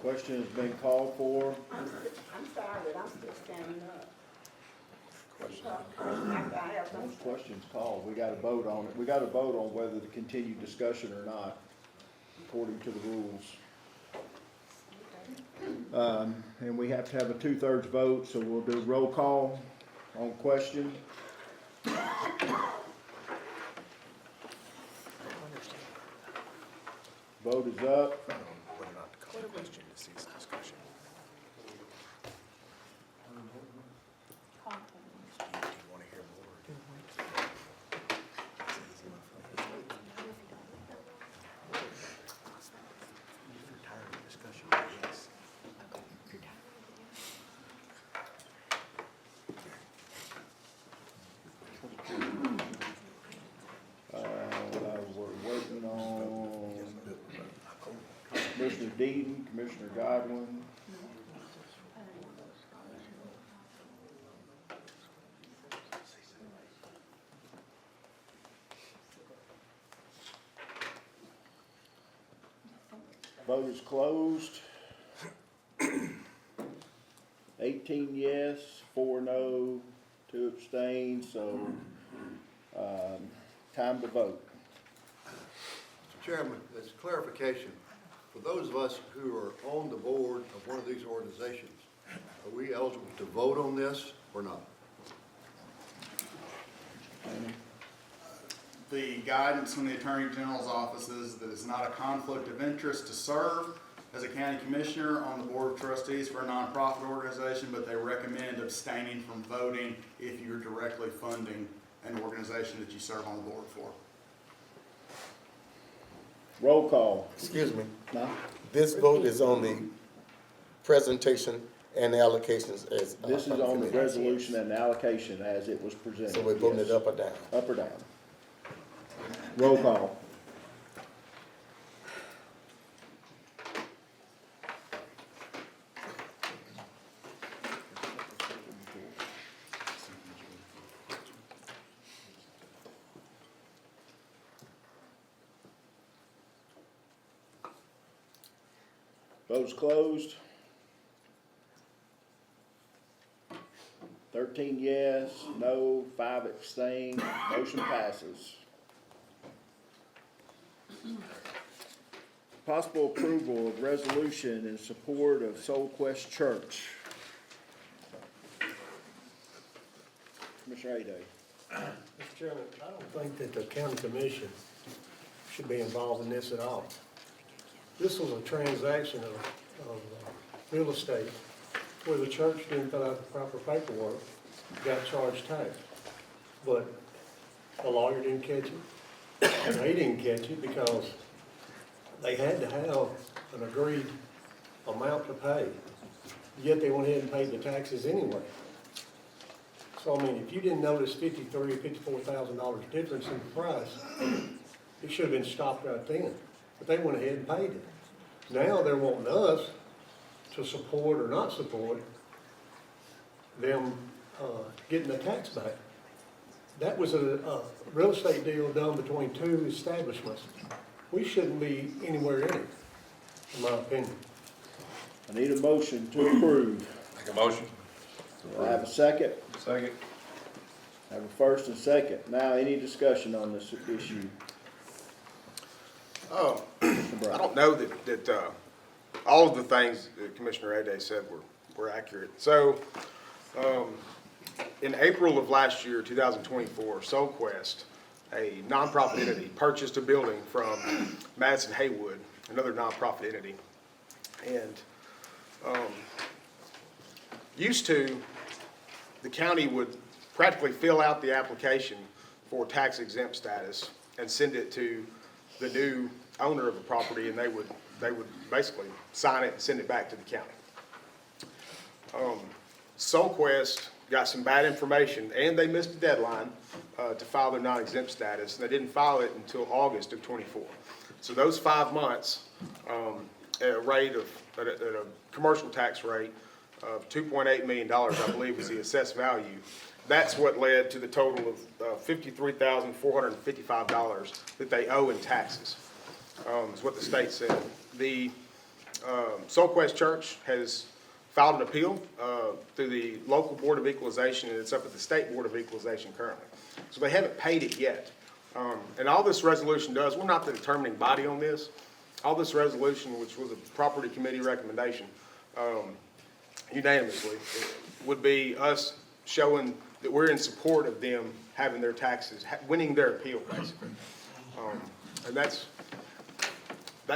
Question has been called for. I'm sorry, but I'm still standing up. I have some. Questions called. We got to vote on it. We got to vote on whether to continue discussion or not, according to the rules. And we have to have a 2/3 vote, so we'll do roll call on question. Vote is up. We're waiting on Commissioner Deaton, Commissioner Godwin. Vote is closed. 18 yes, 4 no, 2 abstain, so time to vote. Chairman, as clarification, for those of us who are on the board of one of these organizations, are we eligible to vote on this or not? The guidance from the Attorney General's office is that it's not a conflict of interest to serve as a county commissioner on the board of trustees for a nonprofit organization, but they recommend abstaining from voting if you're directly funding an organization that you serve on the board for. Roll call. Excuse me. No? This vote is on the presentation and the allocations as. This is from on the committee. resolution and allocation as it was presented. So we're voting Yes. it up or down? Up or down? Roll call. Votes closed. 13 yes, no, 5 abstain, motion passes. Possible approval of resolution in support of Soul Quest Church. Commissioner Aday. Mr. Chairman, I don't think that the county commission should be involved in this at all. This was a transaction of real estate where the church didn't fill out the proper paperwork, got charged tax. But the lawyer didn't catch it, and they didn't catch it because they had to have an agreed amount to pay. Yet they went ahead and paid the taxes anyway. So, I mean, if you didn't notice $53,000 or $54,000 difference in the price, it should have been stopped right then. But they went ahead and paid it. Now they're wanting us to support or not support them getting the tax back. That was a real estate deal done between two establishments. We shouldn't be anywhere in it, in my opinion. I need a motion to approve. Make a motion. Do I have a second? Second. I have a first and second. Now, any discussion on this issue? I don't know that all of the things that Commissioner Aday said were accurate. So, in April of last year, 2024, Soul Quest, a nonprofit entity, purchased a building from Madison Haywood, another nonprofit entity. And used to, the county would practically fill out the application for tax exempt status and send it to the new owner of the property, and they would basically sign it and send it back to the county. Soul Quest got some bad information, and they missed the deadline to file their non-exempt status, and they didn't file it until August of '24. So those 5 months, at a commercial tax rate of $2.8 million, I believe was the assessed value. That's what led to the total of $53,455 that they owe in taxes, is what the state said. The Soul Quest Church has filed an appeal through the local Board of Equalization, and it's up at the State Board of Equalization currently. So they haven't paid it yet. And all this resolution does, we're not the determining body on this. All this resolution, which was a property committee recommendation, unanimously, would be us showing that we're in support of them having their taxes, winning their appeal, basically. And that's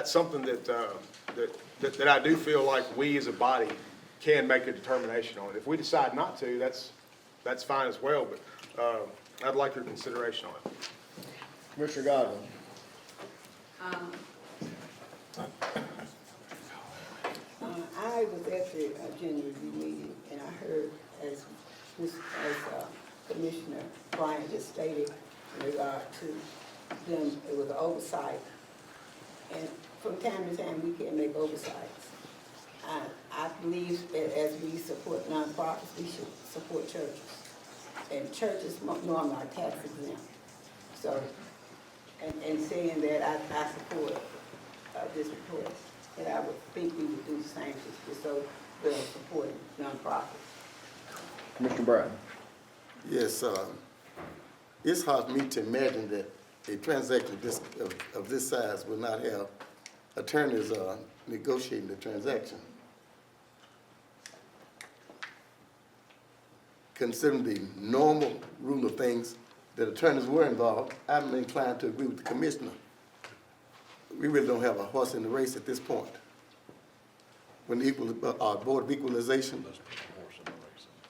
something that I do feel like we as a body can make a determination on. If we decide not to, that's fine as well, but I'd like your consideration on it. Commissioner Godwin. I was at the agenda review meeting, and I heard, as Commissioner Bryant just stated, in regard to them, it was an oversight. And from time to time, we can make oversights. I believe that as we support nonprofits, we should support churches. And churches normally are tax exempt. So, and saying that I support this request, and I would think we would do the same, just so we're supporting nonprofits. Mr. Brown. Yes, it's hard for me to imagine that a transaction of this size will not have attorneys negotiating the transaction. Considering the normal rule of things, that attorneys were involved, I'm inclined to agree with the commissioner. We really don't have a horse in the race at this point. When the Board of Equalization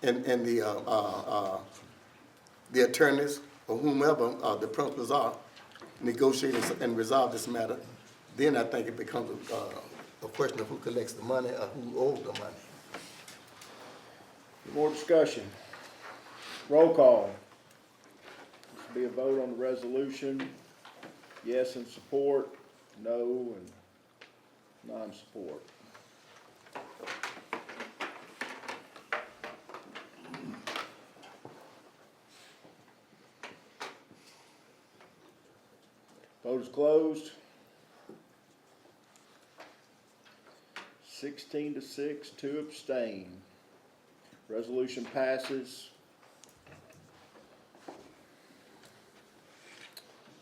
and the attorneys or whomever the principals are negotiating and resolve this matter, then I think it becomes a question of who collects the money or who owes the money. More discussion. Roll call. This will be a vote on the resolution. Yes in support, no and non-support. Vote is closed. 16-6, 2 abstain. Resolution passes.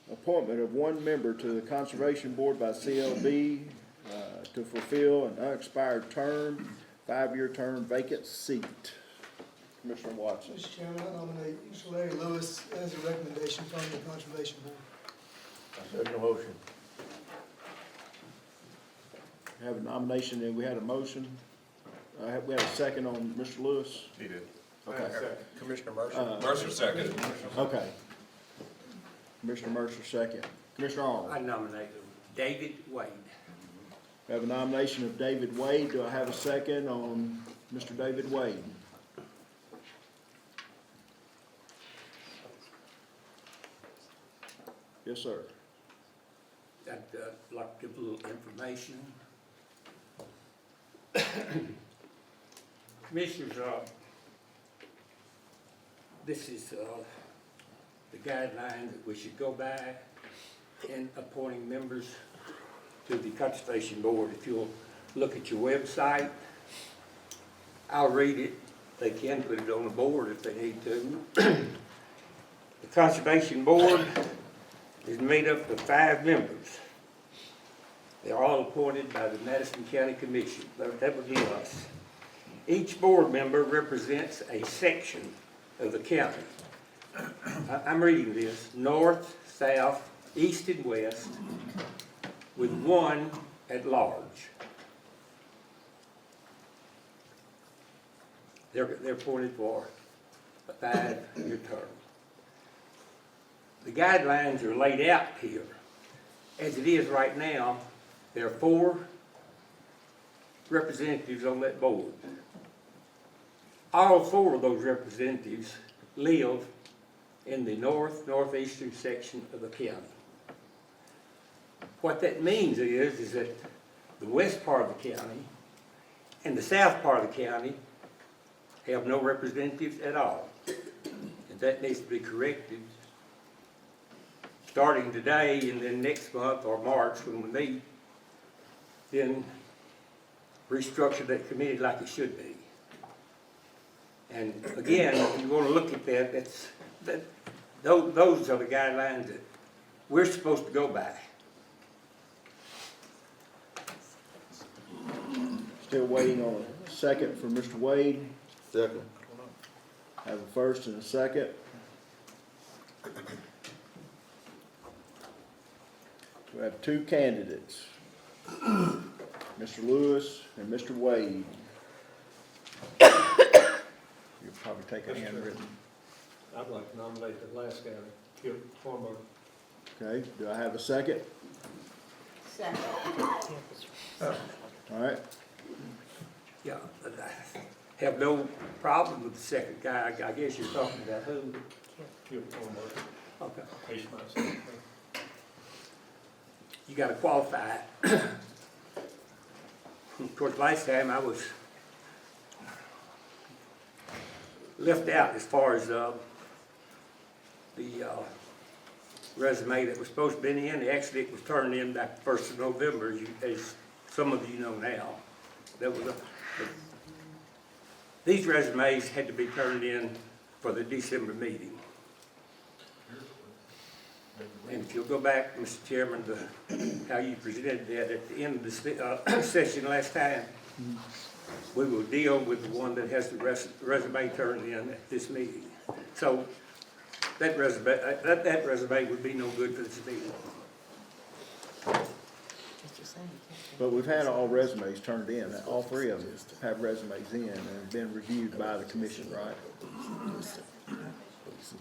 Appointment of one member to the Conservation Board by CLB to fulfill an unexpired term, 5-year term, vacant seat. Commissioner Watson. Mr. Chairman, I nominate Mr. Larry Lewis as a recommendation from the Conservation Board. Second motion. We have a nomination and we had a motion. We had a second on Mr. Lewis. He did. Okay. Commissioner Mercer. Mercer second. Okay. Commissioner Mercer second. Commissioner Arnold. I nominate David Wade. We have a nomination of David Wade. Do I have a second on Mr. David Wade? Yes, sir. I'd like to give a little information. Commissioners, this is the guideline that we should go by in appointing members to the Conservation Board. If you'll look at your website, I'll read it. They can put it on the board if they need to. The Conservation Board is made up of 5 members. They're all appointed by the Madison County Commission. That would be us. Each board member represents a section of the county. I'm reading this: north, south, east, and west, with 1 at large. They're appointed for a 5-year term. The guidelines are laid out here. As it is right now, there are 4 representatives on that board. All 4 of those representatives live in the northeastern section of the county. What that means is that the west part of the county and the south part of the county have no representatives at all. And that needs to be corrected starting today, and then next month or March when we meet, then restructure that committee like it should be. And again, if you want to look at that, those are the guidelines that we're supposed to go by. Still waiting on a second for Mr. Wade. Second. Have a first and a second. We have 2 candidates, Mr. Lewis and Mr. Wade. You'll probably take a handwritten. I'd like to nominate the last guy, Kip Farmer. Okay, do I have a second? Second. All right. Yeah, but I have no problem with the second guy. I guess you're talking about who? Kip Farmer. Okay. He's my second. You got to qualify. Of course, last time I was left out as far as the resume that was supposed to be in. Actually, it was turned in back the 1st of November, as some of you know now. These resumes had to be turned in for the December meeting. And if you'll go back, Mr. Chairman, to how you presented that at the end of the session last time, we will deal with the one that has the resume turned in at this meeting. So that resume would be no good for this meeting. But we've had all resumes turned in, all three of them have resumes in and have been reviewed by the commission, right?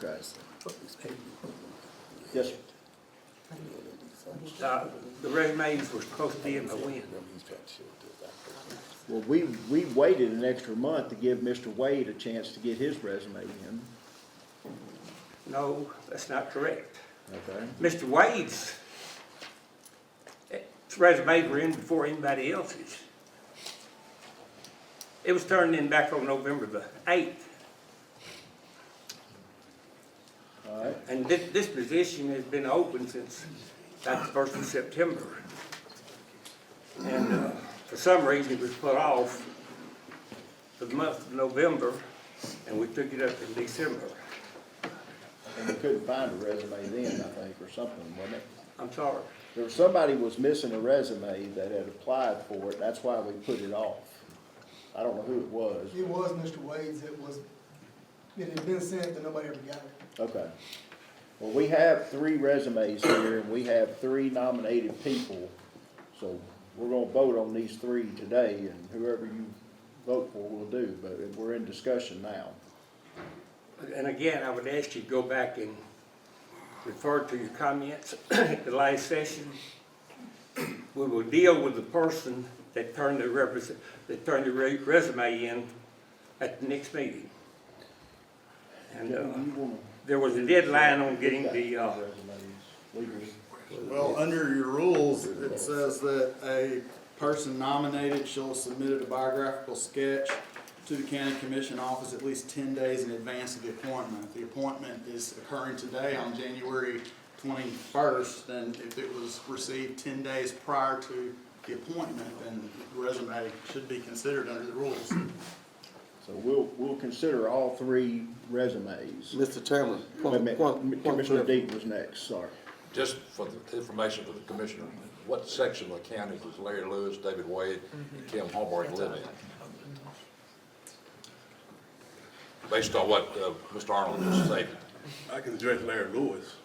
Okay. Yes, sir. The resumes were supposed to be in the wind. Well, we waited an extra month to give Mr. Wade a chance to get his resume in. No, that's not correct. Okay. Mr. Wade's resumes were in before anybody else's. It was turned in back on November the 8th. All right. And this position has been open since about the 1st of September. And for some reason it was put off for the month of November, and we took it up in December. And we couldn't find a resume then, I think, or something, wasn't it? I'm sorry. There was somebody was missing a resume that had applied for it, that's why we put it off. I don't know who it was. It was Mr. Wade's, it had been sent, but nobody ever got it. Okay. Well, we have 3 resumes here, and we have 3 nominated people, so we're gonna vote on these 3 today, and whoever you vote for will do, but we're in discussion now. And again, I would ask you to go back and refer to your comments at the last session. We will deal with the person that turned the resume in at the next meeting. And there was a deadline on getting the, Well, under your rules, it says that a person nominated shall have submitted a biographical sketch to the county commission office at least 10 days in advance of the appointment. If the appointment is occurring today on January 21st, then if it was received 10 days prior to the appointment, then the resume should be considered under the rules. So we'll consider all 3 resumes. Mr. Chairman, Commissioner Deaton was next, sorry. Just for the information for the commissioner, what section of the county does Larry Lewis, David Wade, and Kim Holberg live in? Based on what Mr. Arnold just stated. I can address Larry Lewis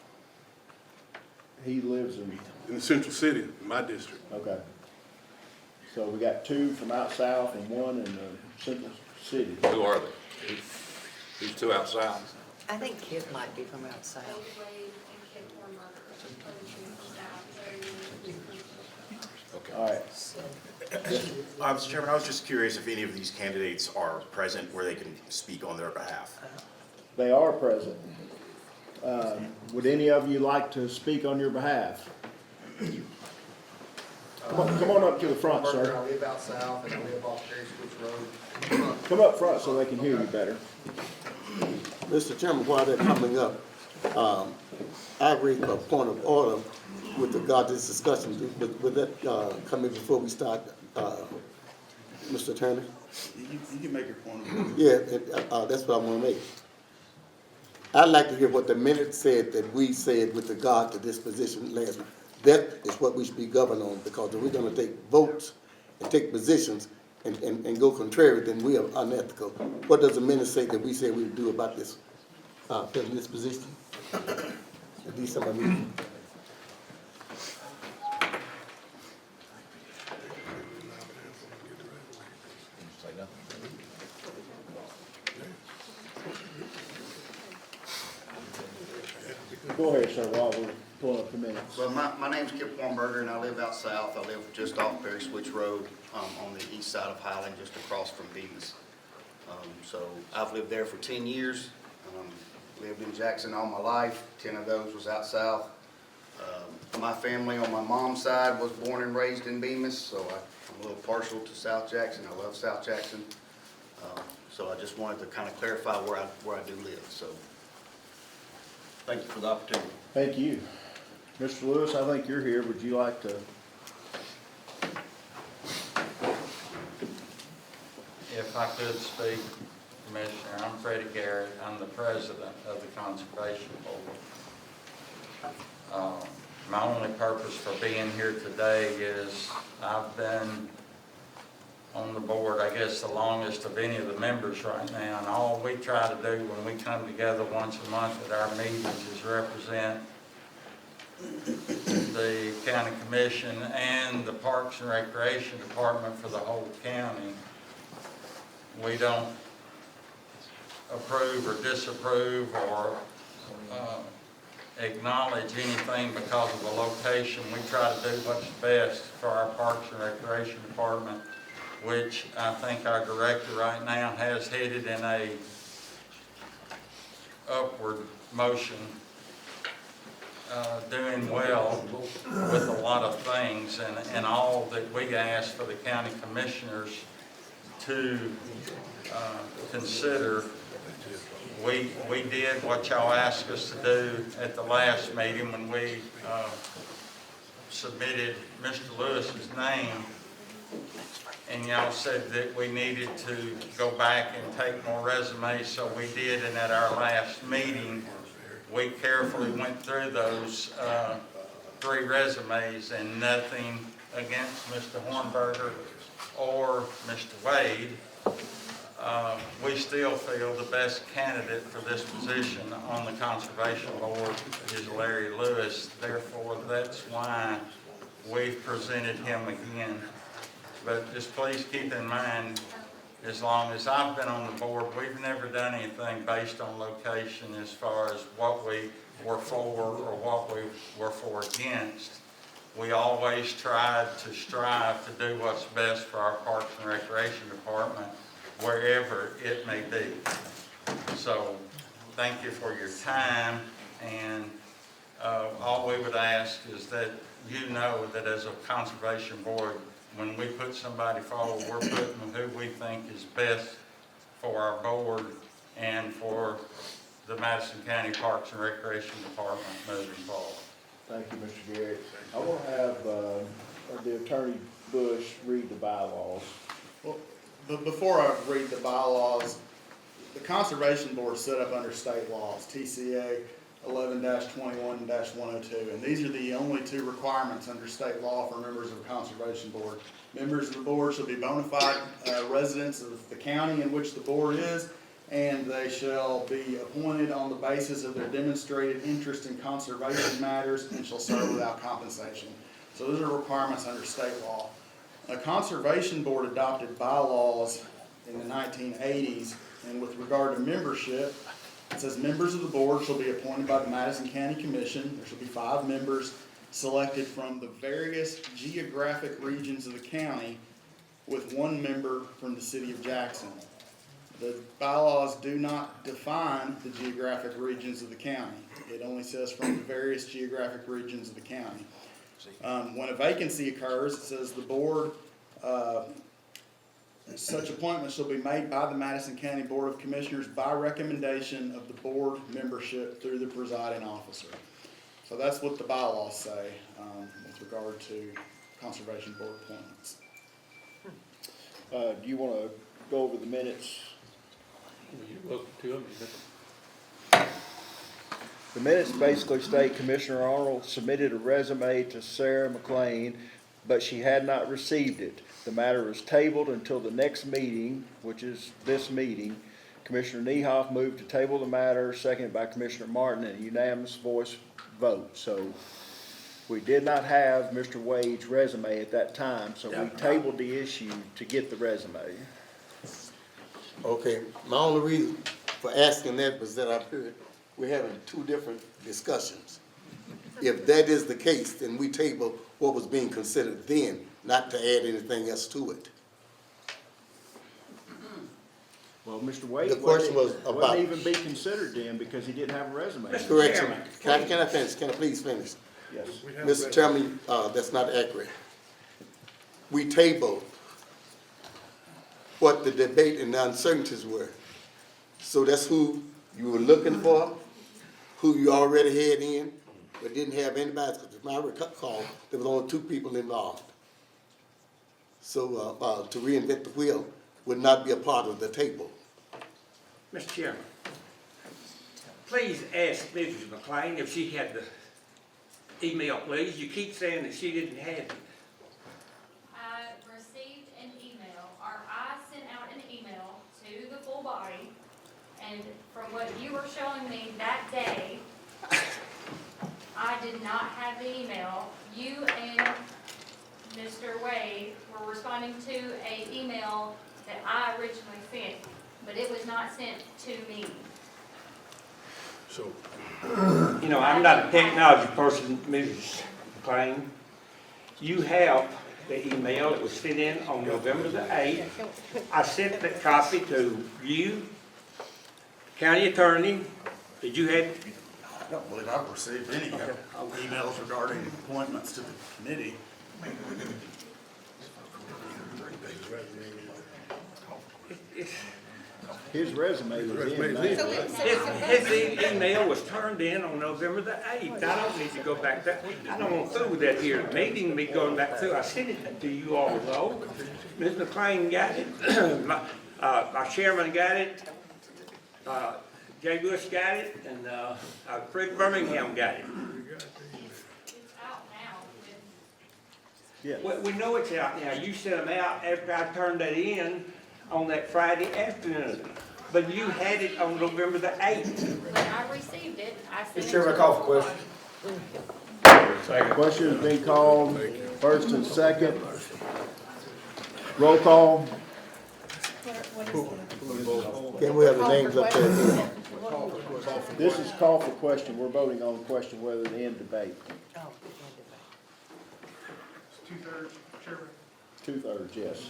He lives in, in the central city, in my district. okay. So we got 2 from out south and 1 in the central city. Who are they? These 2 out south? I think Kid might be from out south. Okay. All right. Mr. Chairman, I was just curious if any of these candidates are present where they can speak on their behalf. They are present. Would any of you like to speak on your behalf? Come on up to the front, sir. I live out south and I live off Perry Switch Road. Come up front so they can hear you better. Mr. Chairman, while they're coming up, I raise a point of order with regard to this discussion. Would that come in before we start, Mr. Attorney? You can make your point of order. Yeah, that's what I want to make. I'd like to hear what the minutes said that we said with regard to this position last week. That is what we should be governed on, because if we're going to take votes and take positions and go contrary, then we are unethical. What does the minutes say that we said we would do about this, filling this position? At least some of you. Go ahead, sir, while we're pulling up the minutes. Well, my name's Kip Warmberger and I live out south. I live just off Perry Switch Road, on the east side of Highland, just across from Bemis. So I've lived there for 10 years. Lived in Jackson all my life. 10 of those was out south. My family on my mom's side was born and raised in Bemis, so I'm a little partial to South Jackson. I love South Jackson. So I just wanted to kind of clarify where I do live. So thank you for the opportunity. Thank you. Mr. Lewis, I think you're here. Would you like to? If I could speak, Commissioner, I'm Freddie Garrett. I'm the president of the Conservation Board. My only purpose for being here today is I've been on the board, I guess, the longest of any of the members right now. And all we try to do when we come together once a month at our meetings is represent the county commission and the Parks and Recreation Department for the whole county. We don't approve or disapprove or acknowledge anything because of a location. We try to do what's best for our Parks and Recreation Department, which I think our director right now has headed in a upward motion, doing well with a lot of things, and all that we ask for the county commissioners to consider. We did what y'all asked us to do at the last meeting when we submitted Mr. Lewis's name, and y'all said that we needed to go back and take more resumes, so we did. And at our last meeting, we carefully went through those 3 resumes, and nothing against Mr. Hornberger or Mr. Wade. We still feel the best candidate for this position on the Conservation Board is Larry Lewis. Therefore, that's why we've presented him again. But just please keep in mind, as long as I've been on the board, we've never done anything based on location as far as what we were for or what we were for against. We always strive to do what's best for our Parks and Recreation Department, wherever it may be. So thank you for your time, and all we would ask is that you know that as a Conservation Board, when we put somebody forward, we're putting who we think is best for our board and for the Madison County Parks and Recreation Department moving forward. Thank you, Mr. Garrett. I want to have the Attorney Bush read the bylaws. Well, before I read the bylaws, the Conservation Board is set up under state laws, TCA 11-21-102, and these are the only 2 requirements under state law for members of the Conservation Board. Members of the board shall be bona fide residents of the county in which the board is, and they shall be appointed on the basis of their demonstrated interest in conservation matters and shall serve without compensation. So those are requirements under state law. The Conservation Board adopted bylaws in the 1980s, and with regard to membership, it says members of the board shall be appointed by the Madison County Commission. There shall be 5 members selected from the various geographic regions of the county, with 1 member from the city of Jackson. The bylaws do not define the geographic regions of the county. It only says from the various geographic regions of the county. When a vacancy occurs, it says the board, such appointment shall be made by the Madison County Board of Commissioners by recommendation of the board membership through the presiding officer. So that's what the bylaws say with regard to Conservation Board appointments. Do you want to go over the minutes? You're welcome to them. The minutes basically state Commissioner Arnold submitted a resume to Sarah McLean, but she had not received it. The matter is tabled until the next meeting, which is this meeting. Commissioner Niehoff moved to table the matter, seconded by Commissioner Martin, in a unanimous voice vote. So we did not have Mr. Wade's resume at that time, so we tabled the issue to get the resume. Okay, my only reason for asking that was that I've heard we're having 2 different discussions. If that is the case, then we table what was being considered then, not to add anything else to it. Well, Mr. Wade The question was about- wouldn't even be considered then because he didn't have a resume. Correction. Can I finish? Can I please finish? Yes. Mr. Chairman, that's not accurate. We tabled what the debate and the uncertainties were. So that's who you were looking for, who you already had in, but didn't have anybody, because if I recall, there was only 2 people involved. So to reinvent the wheel would not be a part of the table. Mr. Chairman, please ask Mrs. McLean if she had the email, please. You keep saying that she didn't have it. I received an email, or I sent out an email to the full body, and from what you were showing me that day, I did not have the email. You and Mr. Wade were responding to an email that I originally sent, but it was not sent to me. So, You know, I'm not a technology person, Mrs. McLean. You have the email, it was sent in on November the 8th. I sent that copy to you, county attorney. Did you have? I don't believe I've received any emails regarding appointments to the committee. His resume was in now. His email was turned in on November the 8th. I don't need to go back that, I don't want to fool with that here meeting, me going back through. I sent it to you all though. Ms. McLean got it, my chairman got it, Jay Bush got it, and Fred Birmingham got it. It's out now with Yes. We know it's out now. You sent them out after I turned that in on that Friday afternoon. But you had it on November the 8th. When I received it, I sent it to Chairman, I the call for full question. body. Question has been called, first and second. Roll call. Can we have the names up there again? This is call for question. We're voting on the question whether to end debate. Two-thirds, Chairman. 2/3, yes.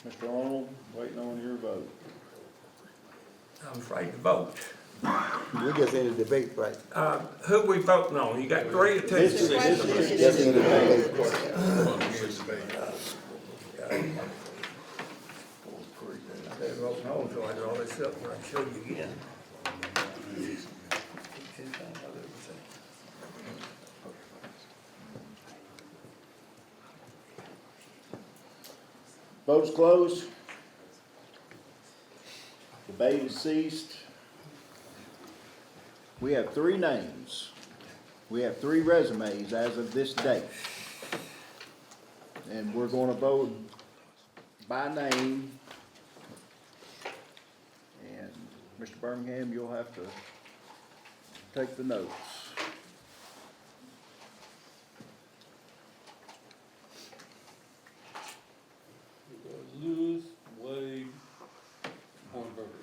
Mr. Arnold, waiting on your vote. I'm afraid to vote. We just ended the debate, right? Who we voting on? You got 3 or 2? This is just in debate. They're voting on, so I draw this up and I can show you again. Vote is closed. Debate is ceased. We have 3 names. We have 3 resumes as of this date. And we're going to vote by name. And Mr. Birmingham, you'll have to take the notes. Lewis, Wade, Hornberger.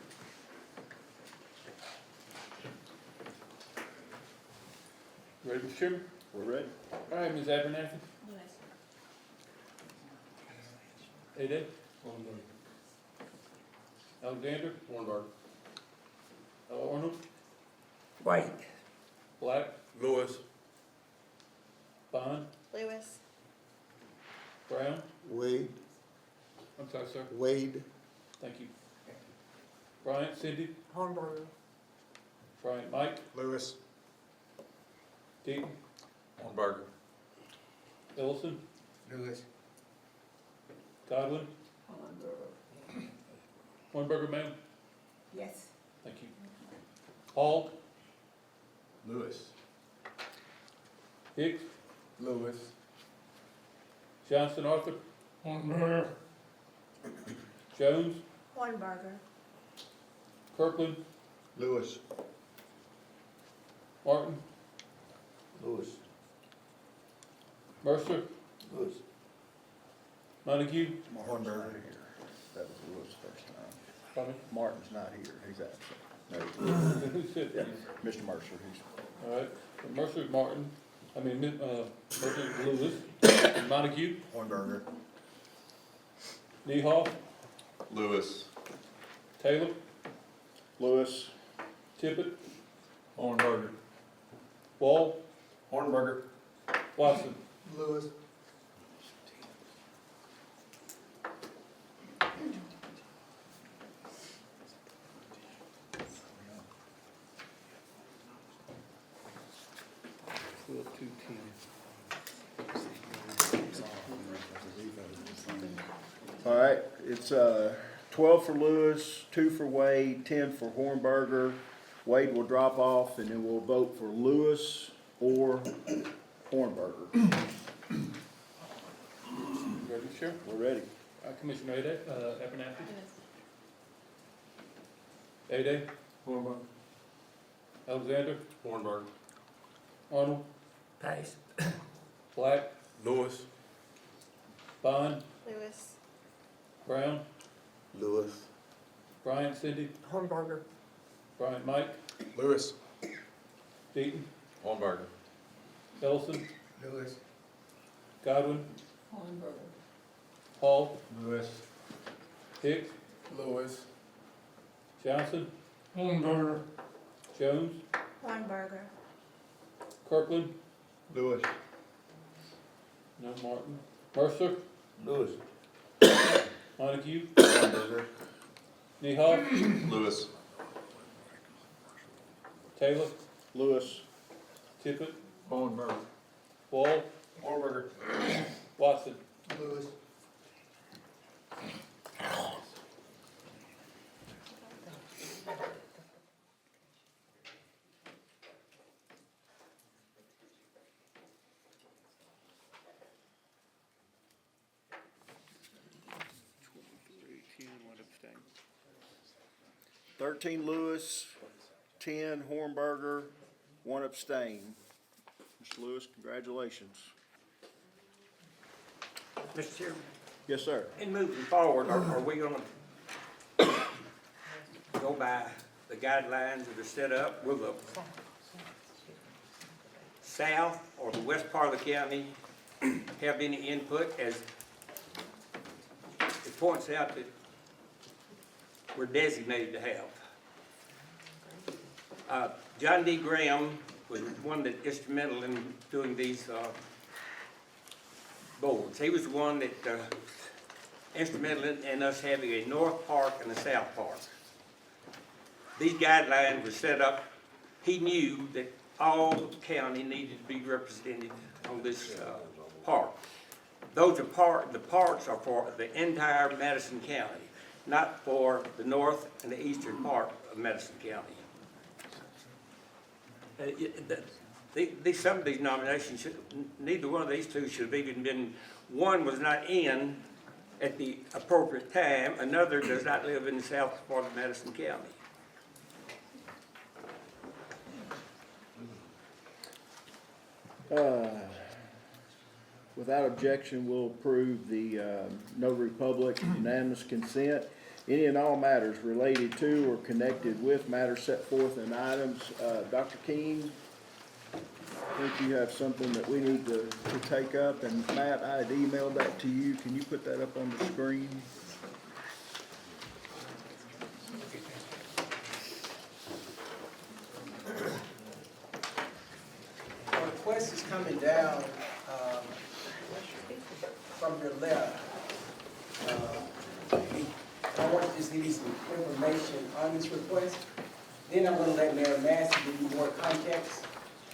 Ready, Mr. Chairman? We're ready? All right, Ms. Abernathy? Ade? Alexander? Warrenberg. Arnold? Wait. Black? Lewis. Bond? Lewis. Brown? Wade, I'm sorry, sir. Wade, Thank you. Bryant, Cindy? Hornberger. Bryant, Mike? Lewis. Deaton? Hornberger. Ellison? Lewis. Godwin? Hornberger, ma'am? Yes. Thank you. Hall? Lewis. Hicks? Lewis. Johnston, Arthur? Jones? Hornberger. Kirkland? Lewis. Martin? Lewis. Mercer? Lewis. Montague? Hornberger. That was Lewis first time. Pardon me? Martin's not here. He's absent. No, Who said that? Mr. Mercer, he's. All right, so Mercer's Martin, Mercer's Lewis, Montague, Hornberger. Niehoff, Lewis. Taylor, Lewis. Tippett, Hornberger. Wall, Hornberger. Watson. Lewis. All right, it's 12 for Lewis, 2 for Wade, 10 for Hornberger. Wade will drop off, and then we'll vote for Lewis or Hornberger. Ready, Chair? We're ready. Commissioner Ade, Abernathy. Ade. Hornberger. Alexander. Hornberger. Arnold. Pass. Black. Lewis. Bond. Lewis. Brown. Lewis. Bryant Cindy. Hornberger. Bryant Mike. Lewis. Deaton. Hornberger. Ellison. Lewis. Godwin. Hornberger. Hall. Lewis. Hicks. Lewis. Johnson. Hornberger. Jones. Hornberger. Kirkland. Lewis. No Martin. Mercer. Lewis. Montague. Hornberger. Niehoff. Lewis. Taylor. Lewis. Tippit. Hornberger. Wall. Hornberger. Watson. Lewis. abstain. 13 Lewis, 10 Hornberger, 1 abstain. Mr. Lewis, congratulations. Mr. Chairman, Yes, sir. in moving forward, are we gonna go by the guidelines that are set up? Will the south or the west part of the county have any input, as it points out that we're designated to have? John D. Graham was one that instrumental in doing these boards. He was the one that instrumental in us having a north park and a south park. These guidelines were set up. He knew that all the county needed to be represented on this park. Those are the parks are for the entire Madison County, not for the north and the eastern part of Madison County. Some of these nominations, neither one of these two should have even been, one was not in at the appropriate time, another does not live in the south part of Madison County. Without objection, we'll approve the notary public unanimous consent. Any and all matters related to or connected with matters set forth in items. Dr. King, I think you have something that we need to take up, and Matt, I had emailed that to you. Can you put that up on the screen? A request is coming down from your left. I want to just give you some information on this request. Then I'm going to let Mayor Massey give you more context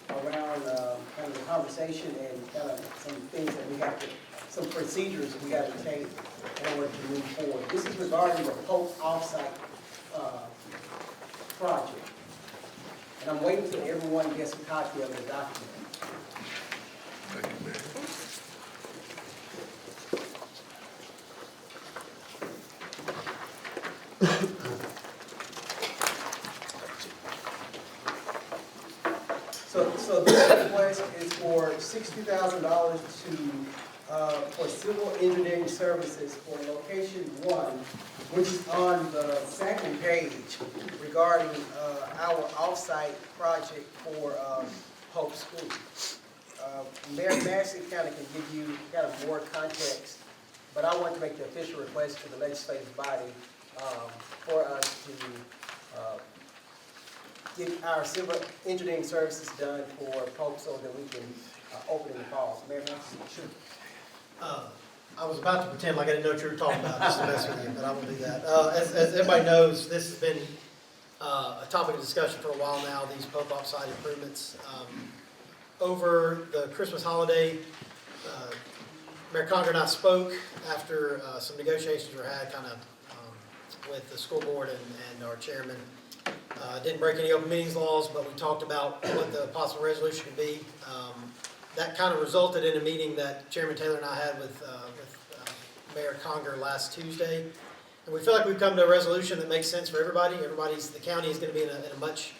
around kind of the conversation and kind of some things that we have to, some procedures we got to take in order to move forward. This is regarding the Pope offsite project. And I'm waiting till everyone gets a copy of the document. Thank you, Mayor. So this request is for $60,000 for civil engineering services for location 1, which is on the second page regarding our offsite project for Hope School. Mayor Massey kind of can give you kind of more context, but I want to make the official request to the legislative body for us to get our civil engineering services done for Polk so that we can open in the fall. Mayor, sure. I was about to pretend like I didn't know what you were talking about, just to mess with you, but I won't do that. As everybody knows, this has been a topic of discussion for a while now, these Pope side improvements. Over the Christmas holiday, Mayor Conger and I spoke after some negotiations were had kind of with the school board and our chairman. Didn't break any open meetings laws, but we talked about what the possible resolution could be. That kind of resulted in a meeting that Chairman Taylor and I had with Mayor Conger last Tuesday. And we feel like we've come to a resolution that makes sense for everybody. The county is going to be in a much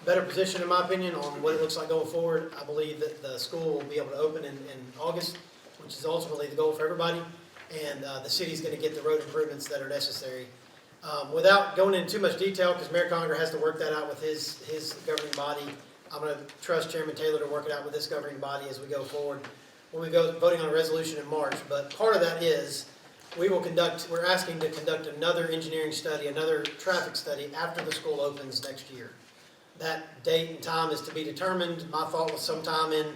better position, in my opinion, on what it looks like going forward. I believe that the school will be able to open in August, which is ultimately the goal for everybody. And the city's going to get the road improvements that are necessary. Without going into too much detail, because Mayor Conger has to work that out with his governing body, I'm going to trust Chairman Taylor to work it out with this governing body as we go forward. When we go voting on a resolution in March, but part of that is we're asking to conduct another engineering study, another traffic study after the school opens next year. That date and time is to be determined. My thought was sometime in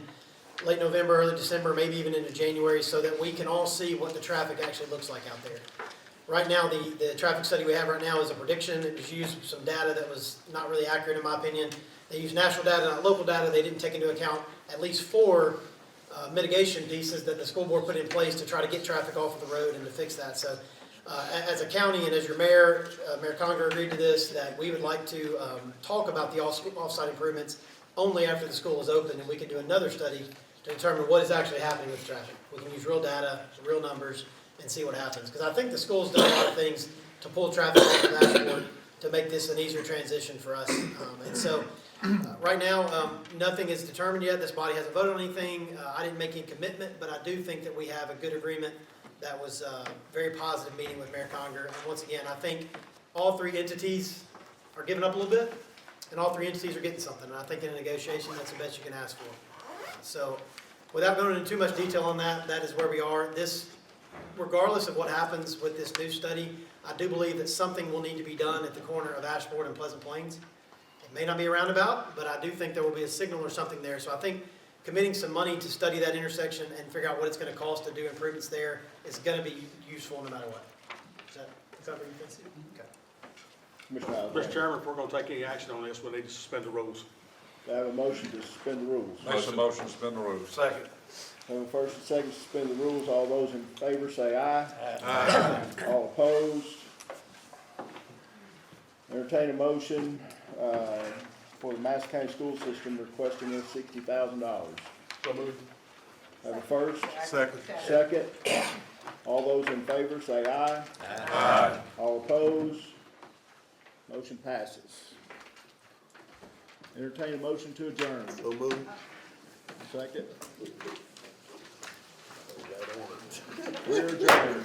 late November, early December, maybe even into January, so that we can all see what the traffic actually looks like out there. Right now, the traffic study we have right now is a prediction. It was used some data that was not really accurate in my opinion. They used national data, not local data. They didn't take into account at least 4 mitigation pieces that the school board put in place to try to get traffic off of the road and to fix that. So as a county and as your mayor, Mayor Conger agreed to this, that we would like to talk about the off-site improvements only after the school is open, and we can do another study to determine what is actually happening with traffic. We can use real data, real numbers, and see what happens. Because I think the school's done a lot of things to pull traffic off the dashboard to make this an easier transition for us. And so right now, nothing is determined yet. This body hasn't voted on anything. I didn't make any commitment, but I do think that we have a good agreement. That was a very positive meeting with Mayor Conger. And once again, I think all 3 entities are giving up a little bit, and all 3 entities are getting something. And I think in a negotiation, that's the best you can ask for. So without going into too much detail on that, that is where we are. Regardless of what happens with this new study, I do believe that something will need to be done at the corner of Ashford and Pleasant Plains. It may not be a roundabout, but I do think there will be a signal or something there. So I think committing some money to study that intersection and figure out what it's going to cost to do improvements there is going to be useful no matter what. Is that what you think? Okay. Mr. Chairman, if we're going to take any action on this, we need to suspend the rules. Do I have a motion to suspend the rules? Make a motion to suspend the rules. Second. Have a first and second to suspend the rules. All those in favor say aye. Aye. All opposed? Entertain a motion for the Madison County School System requesting this $60,000. So moved. Have a first? Second. Second. All those in favor say aye. Aye. All opposed? Motion passes. Entertain a motion to adjourn. So moved. Second. We're adjourned.